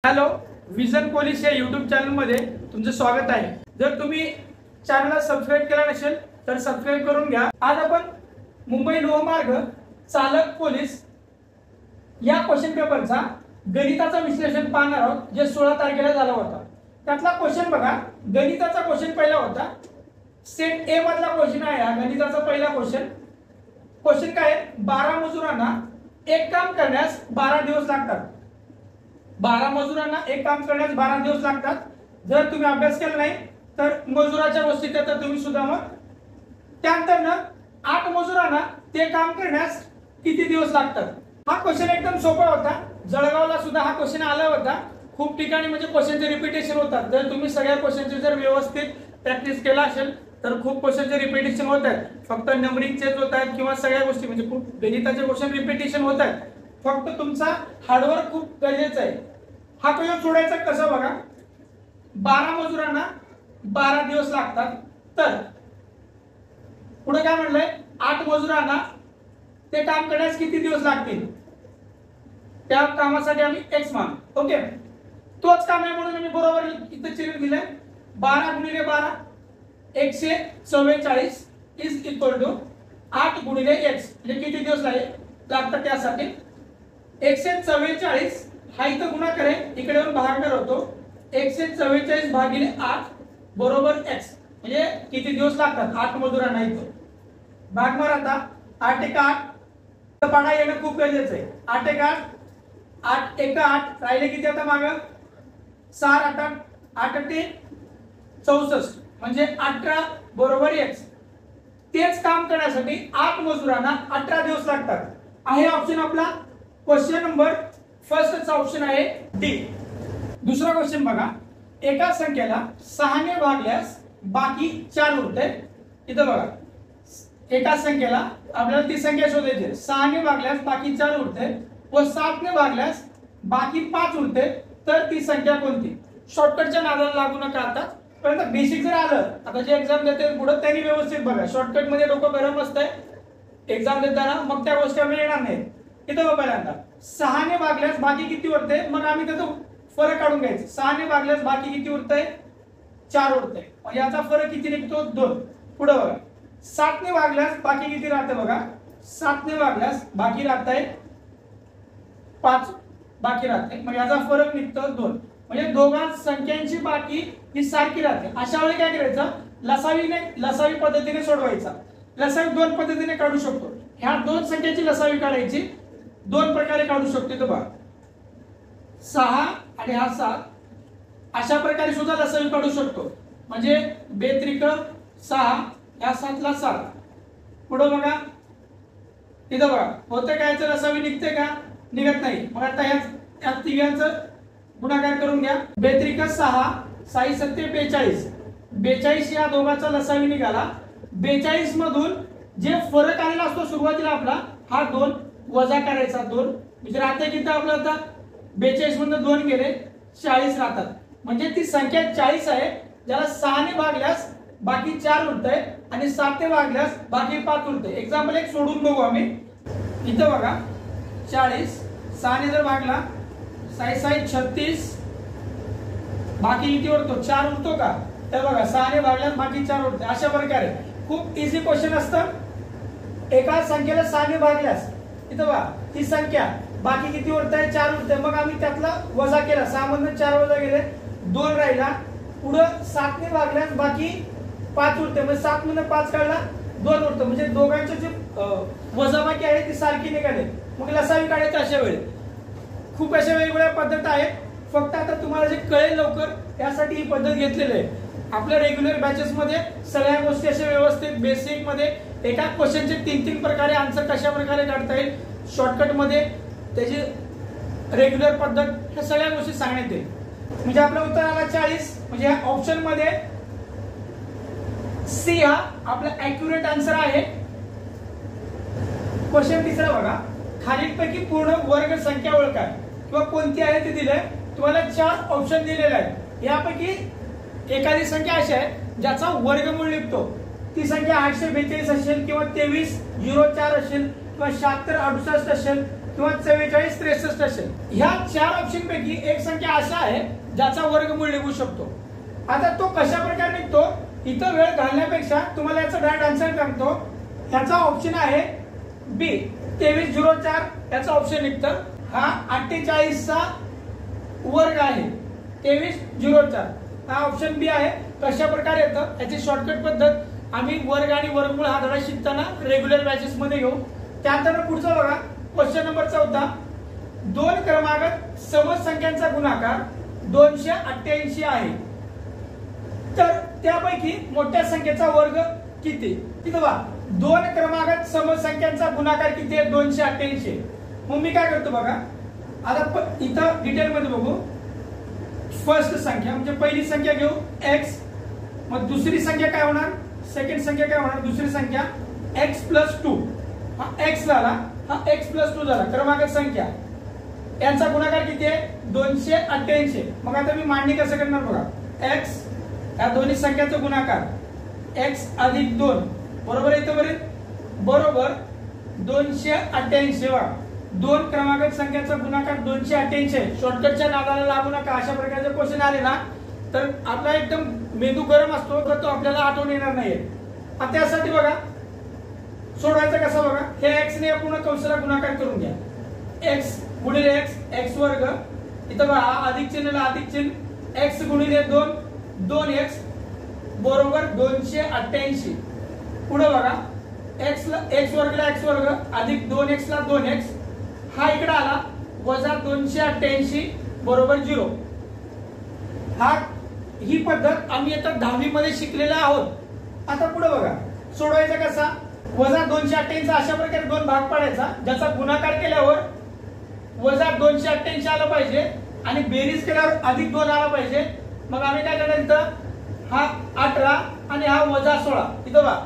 Hello, vision police या YouTube चॅनलमध्ये तुमचं स्वागत आहे। जर तुम्ही चॅनलला सबस्क्राइब केला नसेल तर सबस्क्राइब करून घ्या। आज आपण मुंबई लोहमार्ग चालक पोलीस या क्वेश्चन पेपरचा गणिताचं विश्लेषण पाहणार आहोत, जे 16 तारखेला झाला होता। त्यातला क्वेश्चन बघा, गणिताचा क्वेश्चन पहिला होता, सेट ए मधला क्वेश्चन आहे हा गणिताचा पहिला क्वेश्चन। क्वेश्चन काय आहे, 12 मजुरांना एक काम करण्यास 12 दिवस लागतात। 12 मजुरांना एक काम करण्यास 12 दिवस लागतात। जर तुम्ही अभ्यास केला नाही तर मजुराच्या गोष्टी तर तुम्ही सुद्धा मग त्यानंतर 8 मजुरांना ते काम करण्यास किती दिवस लागतात। हा क्वेश्चन एकदम सोपा होता, जळगावला सुद्धा हा क्वेश्चन आला होता। खूप ठिकाणी म्हणजे क्वेश्चनचे रिपीटेशन होतात। जर तुम्ही सगळ्या क्वेश्चनचे जर व्यवस्थित प्रॅक्टिस केला असेल तर खूप क्वेश्चनचे रिपीटेशन होत आहेत। फक्त नंबरिंग चेंज होत आहेत किंवा सगळ्या गोष्टी म्हणजे खूप गणिताचे क्वेश्चन रिपीटेशन होत आहेत। फक्त तुमचा हार्डवर्क खूप गरजेचं आहे। हा क्वेश्चन सोडायचा कसं बघा, 12 मजुरांना 12 दिवस लागतात, तर पुढे काय म्हणलंय, 8 मजुरांना ते काम करण्यास किती दिवस लागतील, त्या कामासाठी आम्ही x मान ओके तोच काम आहे म्हणून मी बरोबर इथे चिन्ह दिलंय। 12 गुणिले 12 144 इज इक्वल टू 8 गुणिले x म्हणजे किती दिवस लागतात त्यासाठी 144 हा इथं गुणाकार आहे, इकडे येऊन भागाकार होतो। 144 भागिले 8 बरोबर x म्हणजे किती दिवस लागतात 8 मजुरांना। इथं भाग मार आता, 8 1 8 पाडा येणं खूप गरजेचं आहे। 8 1 8 8 1 8 राहिले किती आता माग 4 8 8 8 ते 64 म्हणजे 18 बरोबर x। तेच काम करण्यासाठी 8 मजुरांना 18 दिवस लागतात। आहे ऑप्शन आपला क्वेश्चन नंबर फर्स्टचा ऑप्शन आहे डी। दुसरा क्वेश्चन बघा, एका संख्येला 6 ने भागल्यास बाकी 4 उरते। इथं बघा, एका संख्येला आपल्याला ती संख्या शोधायची, 6 ने भागल्यास बाकी 4 उरते व 7 ने भागल्यास बाकी 5 उरते, तर ती संख्या कोणती। शॉर्टकटच्या नादाला लागू नका आता, पण बेसिक जर आलं, आता जे एक्झाम देते पुढे त्यांनी व्यवस्थित बघा। शॉर्टकट मध्ये डोकं गरम असतंय एक्झाम देताना, मग त्या गोष्टी आम्ही येणार नाही। इथं बघा पहिल्यांदा 6 ने भागल्यास बाकी किती उरते, मग आम्ही त्याचा फरक काढून घ्यायचा। 6 ने भागल्यास बाकी किती उरते, 4 उरते, मग याचा फरक किती निघतो 2। पुढे बघा, 7 ने भागल्यास बाकी किती राहते बघा, 7 ने भागल्यास बाकी राहते 5 बाकी राहते, मग याचा फरक निघतो 2। म्हणजे दोघां संख्यांची बाकी ही सारखी राहते। अशा वेळी काय करायचं, लसावी पद्धतीने सोडवायचा। लसावी दोन पद्धतीने काढू शकतो। ह्या दोन संख्येची लसावी काढायची दोन प्रकारे काढू शकतो। तो बघा 6 आणि हा 7 अशा प्रकारे सुद्धा लसावी काढू शकतो। म्हणजे 2 त्रिक 6 या 7 ला 7। पुढे बघा, इथं बघा होतं काय, लसावी निघते का, निघत नाही। मग आता या तिघांचं गुणाकार करून घ्या। 2 त्रिक 6 6 7 42 42 या दोघांचा लसावी निघाला। 42 मधून जे फरक आलेला असतो सुरुवातीला आपला हा 2 वजा करायचा 2 म्हणजे राहते किती आपलं आता 42 मधून 2 गेले 40 राहतात। म्हणजे ती संख्या 40 आहे, ज्याला 6 ने भागल्यास बाकी 4 उरते आणि 7 ने भागल्यास बाकी 5 उरते। एक्झाम्पल एक सोडून बघू आम्ही। इथं बघा 40 6 ने जर भागला 6 6 36 बाकी किती उरतो 4 उरतो का, तर बघा 6 ने भागल्यास बाकी 4 उरते। अशा प्रकारे खूप इझी क्वेश्चन असतं। एका संख्येला 6 ने भागल्यास इथं बघा ती संख्या बाकी किती उरते 4 उरते, मग आम्ही त्यातला वजा केला, 6 मधून 4 वजा गेले 2 राहिला। पुढे 7 ने भागल्यास बाकी 5 उरते, म्हणजे 7 मधून 5 काढला 2 उरतं, म्हणजे दोघांचे जे वजाबाकी आहे ती सारखी निघाले। मग लसावी काढायची। अशा वेळी खूप अशा वेगवेगळ्या पद्धत आहेत, फक्त आता तुम्हाला जे कळेल लवकर त्यासाठी ही पद्धत घेतलेली आहे। आपल्या रेग्युलर बॅचेस मध्ये सगळ्या गोष्टी अशा व्यवस्थित बेसिक मध्ये एका क्वेश्चनचे 3 प्रकारे आन्सर कशा प्रकारे काढता येईल, शॉर्टकट मध्ये त्याची रेग्युलर पद्धत, ह्या सगळ्या गोष्टी सांगण्यात येईल। म्हणजे आपलं उत्तर आला 40, म्हणजे या ऑप्शन मध्ये सी हा आपला ऍक्युरेट आन्सर आहे। क्वेश्चन तिसरा बघा, खालीलपैकी पूर्ण वर्ग संख्या ओळखा किंवा कोणती आहे ते दिलंय। तुम्हाला 4 ऑप्शन दिलेले आहेत, यापैकी एखादी संख्या अशी आहे ज्याचा वर्गमूळ निघतो। ती संख्या 842 असेल किंवा 2304 असेल किंवा 7668 असेल किंवा 44 63 असेल. ह्या 4 ऑप्शन पैकी एक संख्या अशा आहे ज्याचा वर्गमूळ निघू शकतो. आता तो कशा प्रकारे निघतो इथं वेळ घालण्यापेक्षा तुम्हाला याचा डायरेक्ट आन्सर सांगतो. ह्याचा ऑप्शन आहे बी 2304 याचा ऑप्शन निघतं. हा 48 चा वर्ग आहे 2304 हा ऑप्शन बी आहे. कशा प्रकारे येतं याची शॉर्टकट पद्धत आम्ही वर्ग आणि वर्गमूळ हा धडा शिकताना रेग्युलर बॅचेस मध्ये घेऊ. त्यानंतर पुढचा बघा क्वेश्चन नंबर 14. दोन क्रमागत समसंख्यांचा गुणाकार 288 आहे तर त्यापैकी मोठ्या संख्येचा वर्ग किती. तिथं बघा दोन क्रमागत समसंख्यांचा गुणाकार किती आहे 288. मग मी काय करतो बघा आता इथं डिटेल मध्ये बघू. फर्स्ट संख्या म्हणजे पहिली संख्या घेऊ x. मग दुसरी संख्या काय होणार सेकंड संख्या काय होणार दुसरी संख्या x+2. हा x झाला हा x+2 झाला क्रमागत संख्या. यांचा गुणाकार किती आहे 288. मग आता मी मांडणी कसं करणार बघा x या दोन्ही संख्याचा गुणाकार x + 2 बरोबर येतं बरोबर 288. वा दोन क्रमागत संख्याचा गुणाकार 288 आहे. शॉर्टकटच्या नादाला लागू नका. अशा प्रकारचे क्वेश्चन आले ना तर आपला एकदम मेंदू गरम असतो तर तो आपल्याला आठवण येणार नाहीये. आता त्यासाठी बघा सोडवायचं कसं बघा हे x ने पूर्ण कंसाला गुणाकार करून घ्या. x गुणिले x x वर्ग इथं बघा अधिक चिन्हला अधिक चिन्ह x गुणिले 2 2x बरोबर 288. पुढे बघा x ला x वर्गला x वर्ग अधिक 2x ला 2x हा इकडे आला वजा 288 बरोबर 0. हा ही पद्धत आम्ही आता 10वी मध्ये शिकलेला आहोत. आता पुढे बघा सोडवायचा कसा वजा 288 चा अशा प्रकारे दोन भाग पाडायचा ज्याचा गुणाकार केल्यावर वजा 288 आला पाहिजे आणि बेरीज केल्यावर अधिक 2 आला पाहिजे. मग आम्ही काय करणार इथं हा 18 आणि हा वजा 16. इथं बघा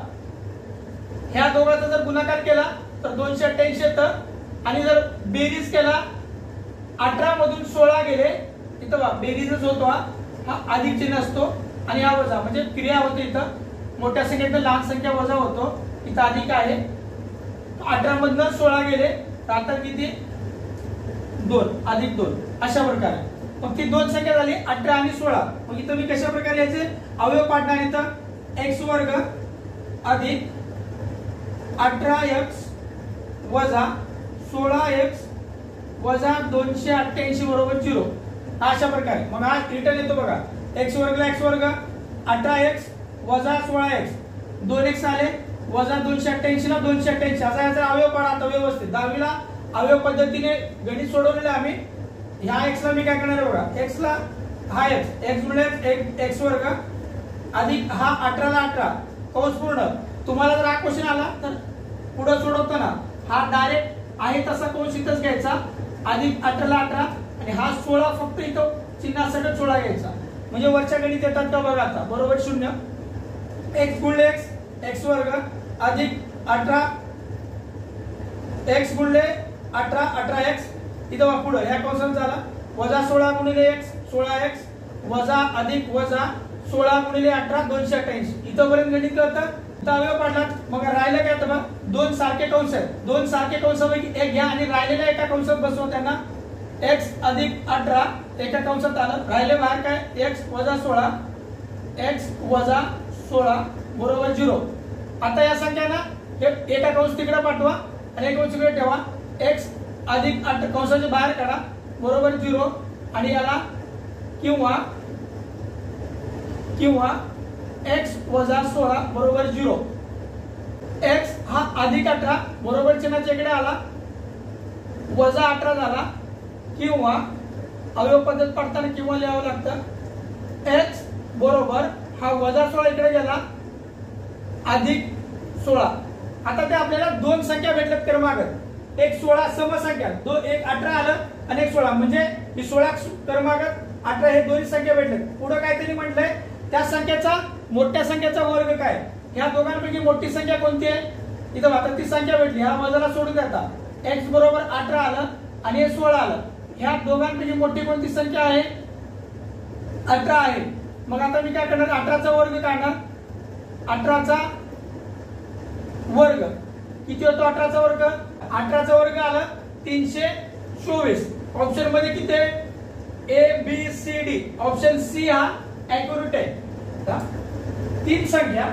ह्या दोघांचा जर गुणाकार केला तर 288 येतं आणि जर बेरीज केला 18 मधून 16 गेले इथं बघा बेरीजच होतो. हा अधिक चिन्ह असतो आणि हा वजा म्हणजे क्रिया होते. इथं मोठ्या संख्येतून लहान संख्या वजा होतो. इथं अधिक आहे 18 मधून 16 गेले तर आता किती 2 अधिक 2 अशा प्रकारे. मग ती दोन संख्या झाली 18 आणि 16. मग इथं मी कशा प्रकारे याचे अवयव पाडणार इथं x वर्ग अधिक 18x वजा 16x वजा 288 बरोबर 0 अशा प्रकारे. मग हा रिटर्न येतो बघा x वर्गला x वर्ग 18x वजा 16x 2x आले वजा 288 ला 288 असा याचा अवयव पाडा. आता व्यवस्थित 10वी ला अवयव पद्धतीने गणित सोडवलेलं आम्ही. ह्या x ला मी काय करणार आहे बघा x ला हा x म्हणजे x वर्ग अधिक हा 18 ला 18 कंस पूर्ण. तुम्हाला जर हा क्वेश्चन आला तर पुढे सोडवताना हा डायरेक्ट आहे तसा कंस इथंच घ्यायचा अधिक 18 ला 18 आणि हा 16 फक्त इथं चिन्हासकट 16 घ्यायचा म्हणजे वरच्या गणित येतात का बघा आता बरोबर 0. x गुणिले x वर्ग अधिक 18 x गुणिले 18 18x इथं बघा पुढे ह्या कंसात झाला वजा 16 गुणिले x 16x वजा अधिक वजा 16 गुणिले 18 288. इथंपर्यंत गणित कळतं. अवयव पाडला मग राहिलं काय तर दोन सारखे कंस आहेत. दोन सारखे कंसापैकी एक घ्या आणि राहिलेल्या एका कंसात बसवा त्यांना x अधिक 18 एका कंसात आलं. राहिले बाहेर काय x वजा 16 x वजा 16 बरोबर 0. आता या संख्यांना एका कंस तिकडे पाठवा आणि एक कंस तिकडे ठेवा. x अधिक 8 कंसाचे बाहेर काढा बरोबर 0 आणि याला किंवा x वजा 16 बरोबर 0. x हा अधिक 18 बरोबर चिन्हाच्या इकडे आला वजा 18 झाला किंवा अवयव पद्धत पडताना किंवा लिहावं लागतं x बरोबर हा वजा 16 इकडे गेला अधिक 16. आता ते आपल्याला दोन संख्या भेटल्यात क्रमागत एक 16 समसंख्या एक 18 आलं आणि एक 16 म्हणजे 16 क्रमागत 18 हे दोन्ही संख्या भेटल्यात. पुढे काहीतरी म्हटलंय त्या संख्येचा मोठ्या संख्येचा वर्ग काय. ह्या दोघांपैकी मोठी संख्या कोणती आहे इथं आता ती संख्या भेटली. ह्या वजाला सोडून देता x बरोबर 18 आलं आणि हे 16 आलं. ह्या दोघांपैकी मोठी कोणती संख्या आहे 18 आहे. मग आता मी काय करणार 18 चा वर्ग काढणार. 18 चा वर्ग किती होतो 18 चा वर्ग 18 चा वर्ग आलं 324. ऑप्शन मध्ये किती आहे? A B C D. Option C हा ऍक्युरेट आहे. तीन संख्या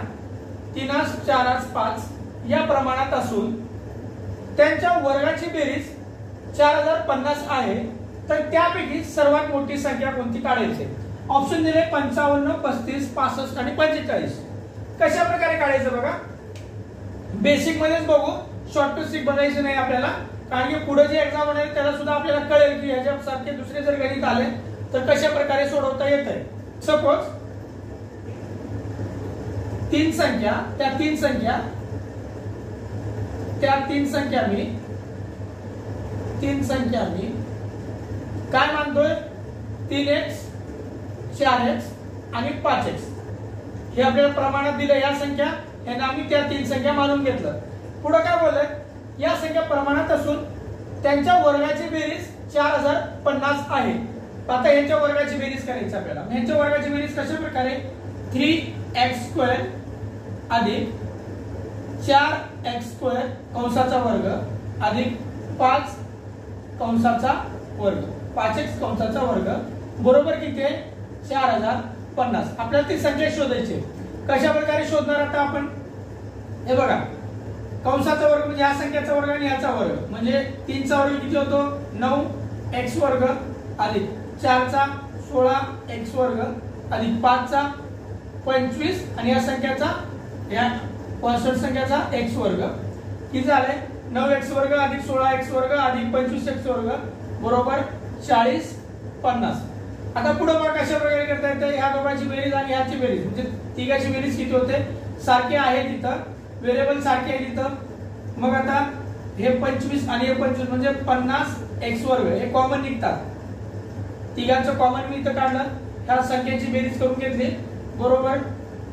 3 4 5 या प्रमाणात असून त्यांच्या वर्गाची बेरीज 4050 आहे, तर त्यापैकी सर्वात मोठी संख्या कोणती काढायची? ऑप्शन दिले 55, 35, 65 आणि 45. कशा प्रकारे काढायचं बघा. बेसिक मध्येच बघू, शॉर्ट टू स्टिक बघायचं नाही आपल्याला, कारण की पुढे जे एक्झाम होणार त्याला सुद्धा आपल्याला कळेल की ह्याच्यासारखे दुसरे जर गणित आले तर कशा प्रकारे सोडवता येत आहे. सपोज तीन संख्या मी काय मानतोय? 3x 4x आणि 5x हे आपल्याला प्रमाणात दिलं. या संख्या यांना आम्ही त्या तीन संख्या मानून घेतलं. पुढे काय बोललं? या संख्या प्रमाणात असून त्यांच्या वर्गाची बेरीज 4050 आहे. आता यांच्या वर्गाची बेरीज करायची आपल्याला. यांच्या वर्गाची बेरीज कशा प्रकारे? 3x² अधिक 4x² कंसाचा वर्ग अधिक 5 कंसाचा वर्ग 5x कंसाचा वर्ग बरोबर किती आहे? 4050. आपल्याला ती संख्या शोधायची. कशा प्रकारे शोधणार आता आपण? हे बघा, कंसाचा वर्ग म्हणजे या संख्येचा वर्ग आणि याचा वर्ग म्हणजे 3 चा वर्ग किती होतो? 9x वर्ग अधिक 4 चा 16x वर्ग अधिक 5 चा 25 आणि या संख्याचा या 65 संख्याचा x वर्ग किती झाले? 9x वर्ग अधिक 16x वर्ग अधिक 25x वर्ग बरोबर 4050. आता पुढे बघा कशा प्रकारे करता येते. ह्या दोघांची बेरीज आणि ह्याची बेरीज म्हणजे तिघाची बेरीज किती होते? सारखे आहे तिथं, व्हेरिएबल सारखे आहे तिथं. मग आता हे 25 आणि हे 25 म्हणजे 50x वर्ग हे कॉमन निघतात. तिघांचं कॉमन मी इथं काढलं. ह्या संख्येची बेरीज करून घेतली बरोबर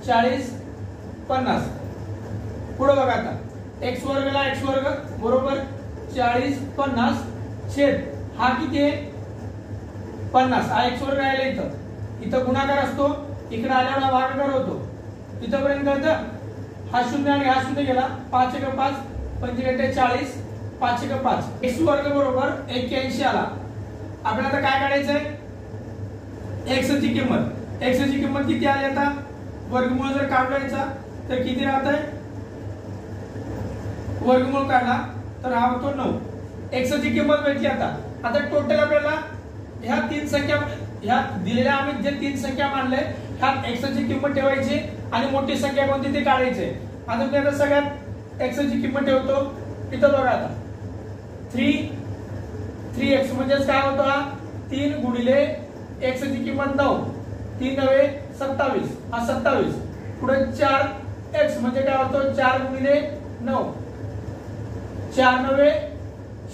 4050. पुढे बघा आता x वर्गला x वर्ग बरोबर 4050 छेद हा किती आहे? 50. हा x वर्ग आला इथं गुणाकार असतो, इकडे आल्यावर हा भागाकार होतो. इथपर्यंत कळतं? हा शून्य आणि हा शून्य गेला. 5 × 5 पंचेचाळीस 40 5 × 5 x वर्ग बरोबर 81 आला. आपल्याला आता काय काढायचंय? x ची किंमत किती आली? आता वर्गमूळ जर काढायचा तर किती राहत आहे? वर्गमूळ काढला तर हा होतो 9. x ची किंमत भेटली. आता टोटल आपल्याला ह्या तीन संख्या ह्या दिलेल्या आम्ही जे तीन संख्या मानले ह्या x ची किंमत ठेवायची आणि मोठी संख्या कोणती ती काढायची. आता मी आता सगळ्यात x ची किंमत ठेवतो. इथं बघा आता 3x म्हणजे काय होतो? हा 3 गुणिले x ची किंमत 9 3 9 27 हा 27. पुढे 4x म्हणजे काय होतो? 4 गुणिले 9 4 9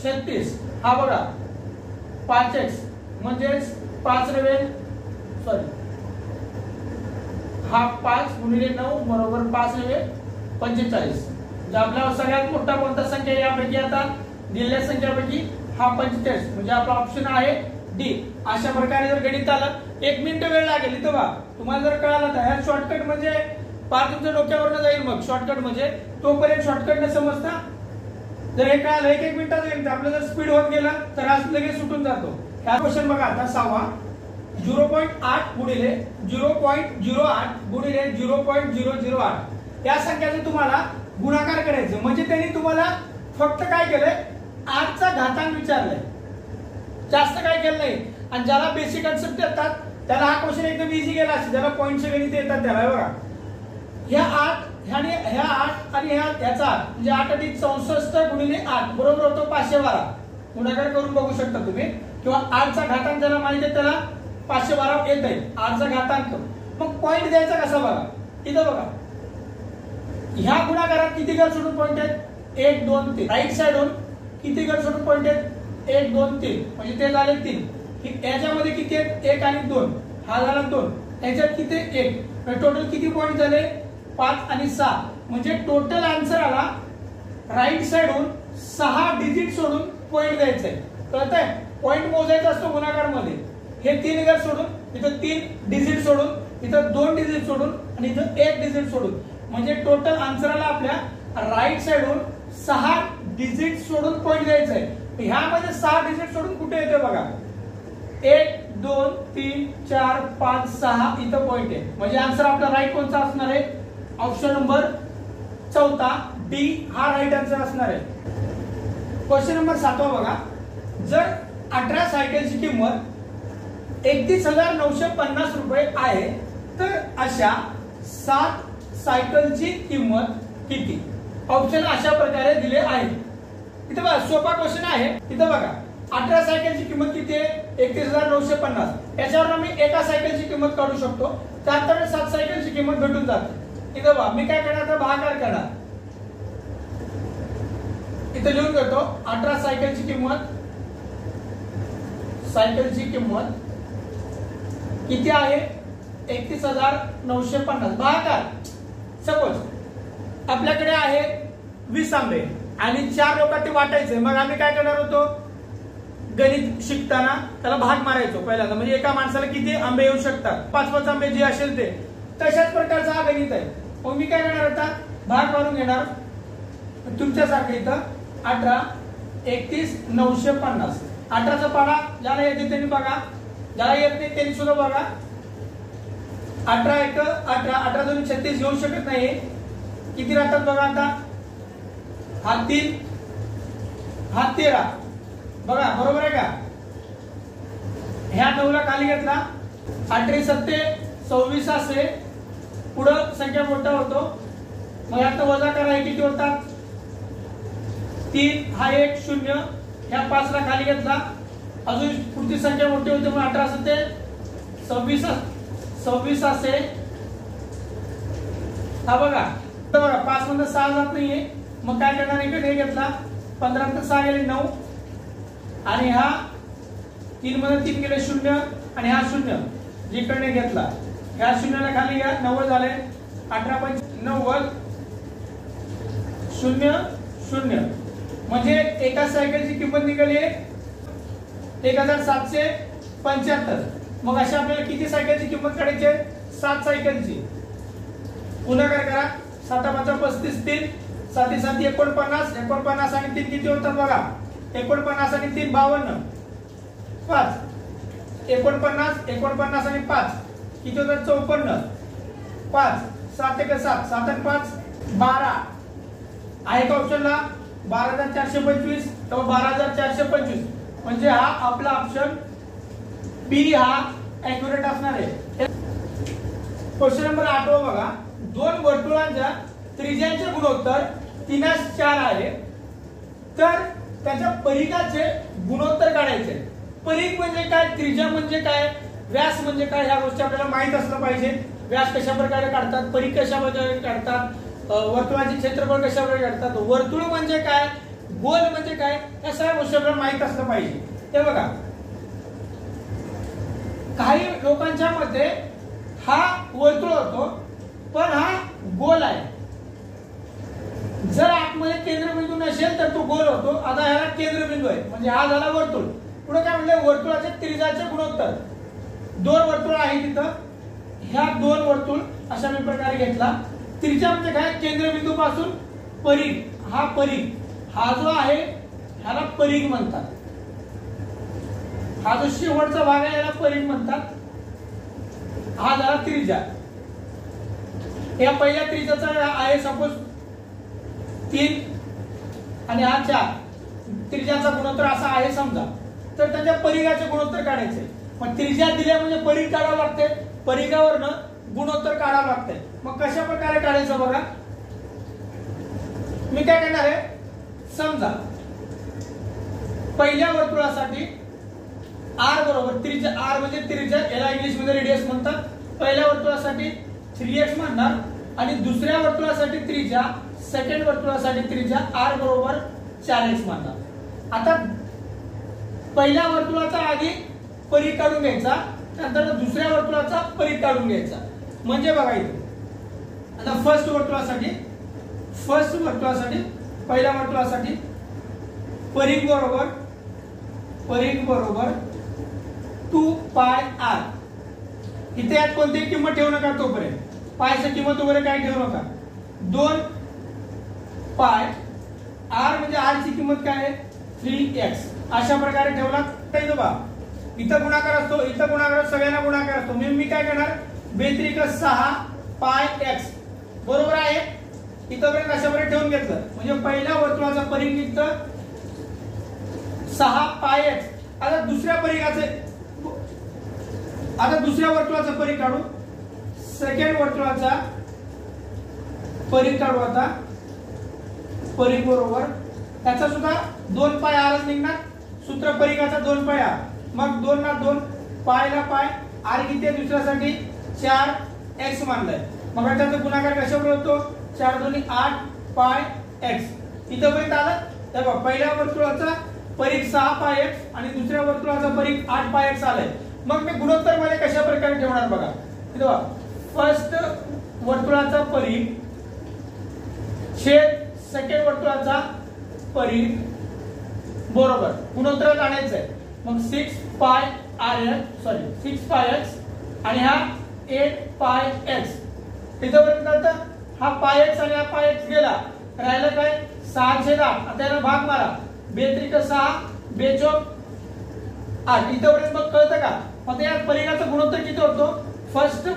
36 हा बघा 5x म्हणजे 5 9 सॉरी हा 5 गुणिले 9 बरोबर 5 9 45. म्हणजे आपला सगळ्यात मोठा कोणता संख्या यापैकी? आता दिलेल्या संख्यापैकी हा 45 म्हणजे आपला ऑप्शन आहे डी. अशा प्रकारे जर गणित आलं 1 मिनिट वेळ लागेल इथं बघा. तुम्हाला जर कळालं तर ह्या शॉर्टकट म्हणजे पार तुमच्या डोक्यावरनं जाईल. मग शॉर्टकट म्हणजे तोपर्यंत शॉर्टकट न समजता जर हे कळालं 1 मिनिटात येईल तर आपलं जर स्पीड होत गेला तर आज लगेच सुटून जातो. ह्या क्वेश्चन बघा आता 6वा 0.8 गुणिले 0.08 गुणिले 0.008 या संख्याचं तुम्हाला गुणाकार करायचं. म्हणजे त्यांनी तुम्हाला फक्त काय केलंय? 8 चा घातांक विचारलाय, जास्त काय केलं नाही. आणि ज्याला बेसिक कन्सेप्ट येतात त्याला हा क्वेश्चन एकदम इझी गेला असेल. ज्याला पॉइंटचे गणित येतात त्याला बघा ह्या 8 आणि ह्याचा 8 म्हणजे 8 अधिक 64 गुणिले 8 बरोबर होतो 512. गुणाकार करून बघू शकता तुम्ही. किंवा 8 चा घातांक ज्याला माहिती आहे त्याला 512 येत आहे 8 चा घातांक. मग पॉइंट द्यायचा कसा बघा. इथं बघा ह्या गुणाकारात किती घर सोडून पॉइंट आहेत? 1 2 3. राईट साइडहून किती घर सोडून पॉइंट आहेत? 1 2 3 म्हणजे ते झाले 3. याच्यामध्ये किती आहेत? 1 आणि 2 हा झाला 2. याच्यात किती? 1. टोटल किती पॉइंट झाले? 5 आणि 6 म्हणजे टोटल आन्सर आला राईट साइडहून 6 डिजिट सोडून पॉइंट द्यायचा आहे. कळतंय? पॉइंट मोजायचा असतो गुणाकार मध्ये. हे 3 घर सोडून इथं 3 डिजिट सोडून इथं 2 डिजिट सोडून आणि इथं 1 डिजिट सोडून म्हणजे टोटल आन्सर आला आपल्या राईट साइडहून 6 डिजिट सोडून पॉइंट द्यायचा आहे. ह्यामध्ये 6 डिजिट सोडून कुठे येते बघा, 1 2 3 4 5 6 इथं पॉइंट आहे, म्हणजे आन्सर आपला राईट कोणता असणार आहे, ऑप्शन नंबर चौथा डी हा राईट आन्सर असणार आहे. क्वेश्चन नंबर 7 बघा, जर 18 सायकलची किंमत 31,950 रुपये आहे तर अशा 7 सायकलची किंमत किती. ऑप्शन अशा प्रकारे दिले आहेत. इथे बघा सोपा क्वेश्चन आहे. इथे बघा 18 सायकलची किंमत किती आहे, 31,950. याच्यावर मी एका सायकलची किंमत काढू शकतो, त्यानंतर 7 सायकलची किंमत भेटून जाते. इथे बघा मी काय करणार, तर भागाकार करणार. इथे लिहून घेतो 18 सायकलची किंमत किती आहे, 31,950 भागाकार. सपोज आपल्याकडे आहे 20 आंबे आणि 4 लोकांना ते वाटायचे, मग आम्ही काय करणार होतो, गणित शिकताना त्याला भाग मारायचो पहिल्यांदा, म्हणजे एका माणसाला किती आंबे येऊ शकतात, 5 आंबे जे असेल ते. तशाच प्रकारचा हा गणित आहे. मग मी काय करणार होता, भाग मारून घेणार. तुमच्यासारखं इथं 18 31,950 18चा पाडा ज्याला येते त्यांनी बघा, ज्याला येत नाही त्यांनी सुद्धा बघा. 18 1 18 18 2 36 घेऊ शकत नाही, किती राहतात बघा. आता हा 3 हा 13 बघा, बरोबर आहे का. ह्या 9ला खाली घेतला, 18 7 26 असे पुढं संख्या मोठा होतो. मग यात वजा करा, हे किती होतात 3 हा 1 0. ह्या 5ला खाली घेतला, अजून पुढची संख्या मोठी होते, मग 18 7 26 असे. हा बघा 5 मध्ये 6 जात नाहीये, मग काय करणार, इकडे हे घेतला, 15 नंतर 6 गेले 9 आणि हा 3 मध्ये 3 गेले 0 आणि हा 0 जिकडे घेतला, ह्या 0ला खाली घ्या, 90 झाले. 18 5 90 0 0, म्हणजे एका सायकलची किंमत निघाली 1,775. मग अशा आपल्याला किती सायकलची किंमत काढायची आहे, 7 सायकलची. गुणाकार करा, 7 5 35 3 7 7 49 49 आणि 3 किती होतात बघा, 49 आणि 3 52 5 49 49 आणि 5 किती होतात 54 5 7 1 7 7 आणि 5 12 आहे का ऑप्शनला 12,425 तर 12,425, म्हणजे हा आपला ऑप्शन बी हा ऍक्युरेट असणार आहे. क्वेश्चन नंबर 8 बघा, दोन वर्तुळांच्या त्रिज्यांचे गुणोत्तर 3:4 आहे, तर त्याच्या परिघाचे गुणोत्तर काढायचे. परिघ म्हणजे काय, त्रिज्या म्हणजे काय, व्यास म्हणजे काय, ह्या गोष्टी आपल्याला माहित असलं पाहिजे. व्यास कशा प्रकारे काढतात, परिघ कशा प्रकारे काढतात, वर्तुळाचे क्षेत्रफळ कशा प्रकारे काढतात, वर्तुळ म्हणजे काय, गोल म्हणजे काय, या सगळ्या गोष्टी आपल्याला माहित असलं पाहिजे. ते बघा काही लोकांच्या मते हा वर्तुळ होतो, पण हा गोल आहे. जर आतमध्ये केंद्रबिंदू नसेल तर तो गोल होतो. आता ह्याला केंद्रबिंदू आहे, म्हणजे हा झाला वर्तुळ. पुढे काय म्हणलं, वर्तुळाचे त्रिज्याचे गुणोत्तर. 2 वर्तुळ आहे तिथं, ह्या 2 वर्तुळ अशा मी प्रकारे घेतला. त्रिज्या म्हणजे काय, केंद्रबिंदू पासून परिघ, हा परिघ, हा जो आहे ह्याला परिघ म्हणतात. हा जो शेवटचा भाग आहे याला परिघ म्हणतात. हा झाला त्रिज्या. या पहिल्या त्रिज्याचा आहे सपोज 3 आणि हा 4, त्रिज्याचा गुणोत्तर असा आहे समजा, तर त्याच्या परिघाचे गुणोत्तर काढायचे. मग त्रिज्या दिल्या म्हणजे परिघ काढावं लागते, परिघावरनं गुणोत्तर काढावं लागते. मग कशा प्रकारे काढायचं बघा, मी काय करणार आहे, समजा पहिल्या वर्तुळासाठी r बरोबर त्रिज्या, r म्हणजे त्रिज्या, याला इंग्लिश मध्ये रेडियस म्हणतात. पहिल्या वर्तुळासाठी 3x म्हणणार आणि दुसऱ्या वर्तुळासाठी त्रिज्या, सेकंड वर्तुळासाठी त्रिज्या r बरोबर 4x म्हणणार. आता पहिल्या वर्तुळाचा आधी परिघ काढून घ्यायचा, नंतर दुसऱ्या वर्तुळाचा परिघ काढून घ्यायचा. म्हणजे बघा इथे आता फर्स्ट वर्तुळासाठी पहिल्या वर्तुळासाठी परिघ बरोबर 2πr. इथे यात कोणतीही किंमत ठेवू नका, तोपर्यंत पायची किंमत वगैरे काय ठेवू नका. 2π r म्हणजे r ची किंमत काय आहे 3x अशा प्रकारे ठेवला तर बघा इथं गुणाकार असतो, इथं गुणाकार असतो, सगळ्यांना गुणाकार असतो. मी काय करणार 2 पाय x बरोबर आहे. इथपर्यंत अशा प्रकारे ठेवून घेतलं म्हणजे पहिल्या वर्तुळाचा परिघ इथं 6 पाय x. आता दुसऱ्या वर्तुळाचा परिघ काढू. सेकंड वर्तुळाचा परिघ काढू. आता परिघ बरोबर त्याचा सुद्धा 2 पाय आरच निघणार. सूत्र परिघाचा 2 पाय आर, मग 2 ना 2 पाय ला पाय आर किती आहे दुसऱ्यासाठी 4x मानलाय. मग त्याचा गुणाकार कशावर होतो 4 2 8 पाय x. इथपर्यंत आलं तर बघा पहिल्या वर्तुळाचा परिघ 6 पाय x आणि दुसऱ्या वर्तुळाचा परिघ 8 पाय x आलाय. मग मी गुणोत्तर मध्ये कशा प्रकारे ठेवणार बघा. इथं बघा फर्स्ट वर्तुळाचा परिघ छेद सेकंड वर्तुळाचा परिघ बरोबर गुणोत्तरात आणायचं आहे. मग 6 पाय x आणि हा 8 पाय x. इथपर्यंत हा पाय x आणि हा पाय x गेला, राहिलं काय 6/8. आता याला भाग मारा 2 × 6 2 × 8. इथपर्यंत मग कळतं का. आता या परिघाचा गुणोत्तर किती होतो फर्स्ट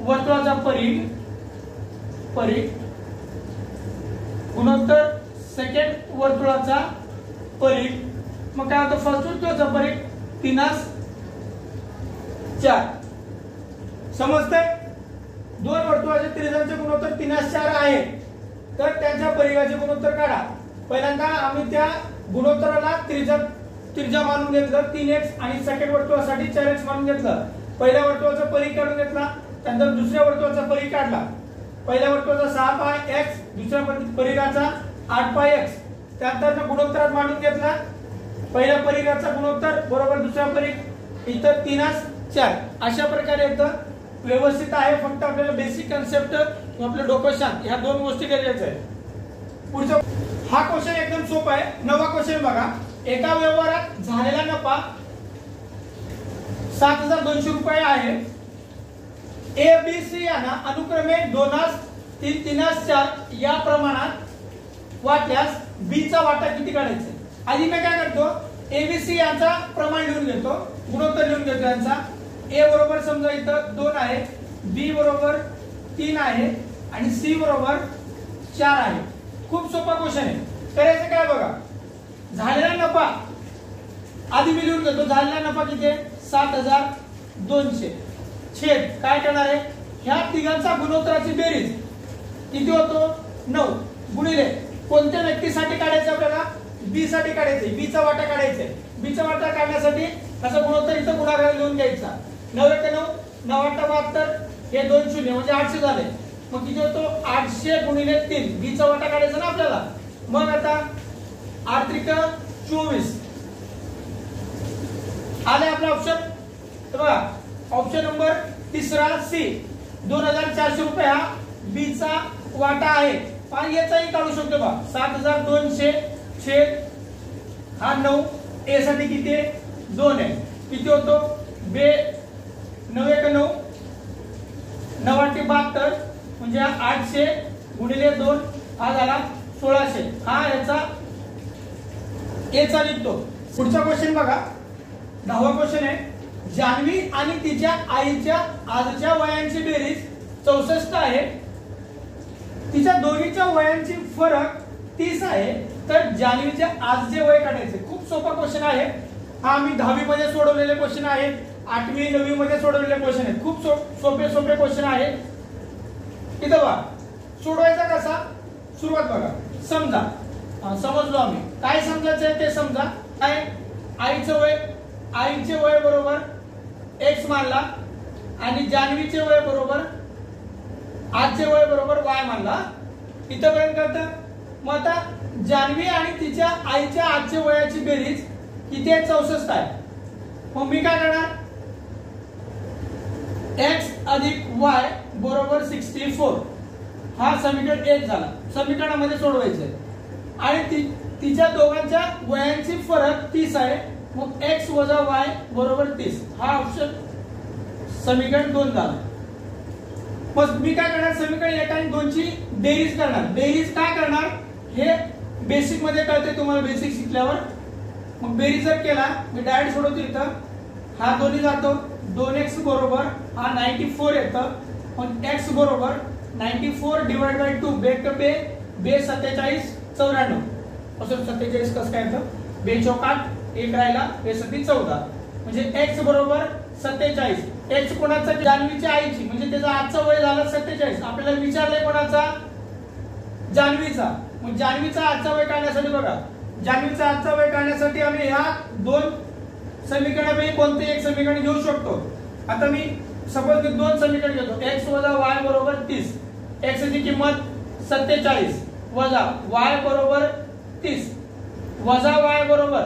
वर्तुळाचा परिघ गुणोत्तर सेकंड वर्तुळाचा परिघ. मग काय होतं फर्स्ट वर्तुळाचा परिघ 3/4. समजतंय. दोन वर्तुळाचे त्रिज्याचे गुणोत्तर 3/4 आहे तर त्यांच्या परिघाचे गुणोत्तर काढा. पहिल्यांदा आम्ही त्या गुणोत्तराला त्रिज्या मानून घेतलं 3x आणि सेकंड वर्तुळासाठी 4x मानून घेतलं. पहिल्या वर्तुळाचा परिघ काढून घेतला, त्यानंतर दुसऱ्या वर्तुळाचा परिघ काढला. पहिल्या वर्तुळाचा 6 पाय x, दुसऱ्या परिघाचा 8 पाय x. त्यानंतर गुणोत्तरात मांडून घेतला. पहिल्या परिघाचा गुणोत्तर बरोबर दुसरा परिघ इथं 3/4. अशा प्रकारे येतं. व्यवस्थित आहे, फक्त आपल्याला बेसिक कन्सेप्ट आपलं डोकं शांत ह्या दोन गोष्टी गरजेच्या आहेत. पुढचा हा क्वेश्चन एकदम सोपा आहे. 9वा क्वेश्चन बघा. एका व्यवहारात झालेला नफा 7,200 रुपये आहे. ए बी सी यांना अनुक्रमे 2/3 3/4 या प्रमाणात वाटल्यास बी चा वाटा किती काढायचा. आधी मी काय करतो एबीसी यांचा प्रमाण लिहून घेतो, गुणोत्तर लिहून घेतो यांचा. ए बरोबर समजा इथं 2 आहे, बी बरोबर 3 आहे आणि सी बरोबर 4 आहे. खूप सोपा क्वेश्चन आहे. करायचं काय बघा. झालेला नफा आधी मी लिहून घेतो. झालेला नफा किती आहे 7,200 छेद काय करणार आहे ह्या तिघांचा गुणोत्तराची बेरीज किती होतो 9 गुणिले कोणत्या व्यक्तीसाठी काढायचं आपल्याला बी साठी काढायचे. बी चा वाटा काढायचा आहे. बी चा वाटा काढण्यासाठी त्याचा गुणोत्तर इथं गुणाकार लिहून घ्यायचा. 9 × 9 9 × 72 हे 2 शून्य म्हणजे 800 झाले. मग किती होतो 800 गुणिले 3 बी चा वाटा काढायचा ना आपल्याला. मग आता 8 × 24 आले आपला ऑप्शन. तर बघा ऑप्शन नंबर तिसरा सी 2,400 रुपये हा बी चा वाटा आहे. आणि याचाही काढू शकतो बा 7,200 छेद हा 9 ए साठी किती आहे 2 आहे. किती होतो 9 × 9 9 × 72 म्हणजे 800 गुणिले 2 हा झाला 1600. हा याचा ए चा निघतो. पुढचा क्वेश्चन बघा 10वा क्वेश्चन आहे. जान्हवी आणि तिच्या आईच्या आजच्या वयांची बेरीज 64 आहे. तिच्या दोघींच्या वयांची फरक 30 आहे. तर जान्हवीच्या आजचे वय काढायचे. खूप सोपा क्वेश्चन आहे हा. आम्ही 10वी मध्ये सोडवलेले क्वेश्चन आहेत, 8वी 9वी मध्ये सोडवलेले क्वेश्चन आहेत. खूप सोपे क्वेश्चन आहेत. इथं बघा सोडवायचा कसा सुरुवात बघा. समजा समजलो आम्ही काय समजायचं ते समजा. काय आईचे वय बरोबर x मानला आणि जान्हवीचे वय बरोबर आजचे वय बरोबर y मानला. इथपर्यंत करता. मग आता जान्हवी आणि तिच्या आईच्या आजच्या वयाची बेरीज किती आहे 64 आहे. मग मी काय करणार x + y बरोबर 64 हा समीकरण 1 झाला. समीकरणामध्ये सोडवायचं आणि तिच्या दोघांच्या वयांची फरक 30 आहे. मग x - y बरोबर 30 हा ऑप्शन समीकरण 2 झाला. मग मी काय करणार समीकरण 1 आणि 2 ची बेरीज करणार. बेरीज काय करणार हे बेसिक मध्ये कळते तुम्हाला बेसिक शिकल्यावर. मग बेरीज जर केला मी डायरेक्ट सोडवतो इथं, हा दोन्ही जातो 2x बरोबर हा 94 येतं, मग x बरोबर 94 डिवाइड बाय 2 बे बे 47 94 पासून 47 कसं काय येतं, बे चौक 8 एक राहिला बे 14 म्हणजे x बरोबर 47. x कोणाचा, जान्हवीच्या आईची, म्हणजे त्याचा आजचा वय झाला 47. आपल्याला विचारलंय कोणाचा, जान्हवीचा. मग जान्हवीचा आजचा वय काढण्यासाठी बघा, जान्हवीचा आजचा वय काढण्यासाठी आम्ही ह्या दोन समीकरणापैकी कोणते एक समीकरण घेऊ शकतो. आता मी सपोज की दोन समीकरण घेतो, x वजा y बरोबर 30. x ची किंमत 47 वजा y बरोबर 30 वजा y बरोबर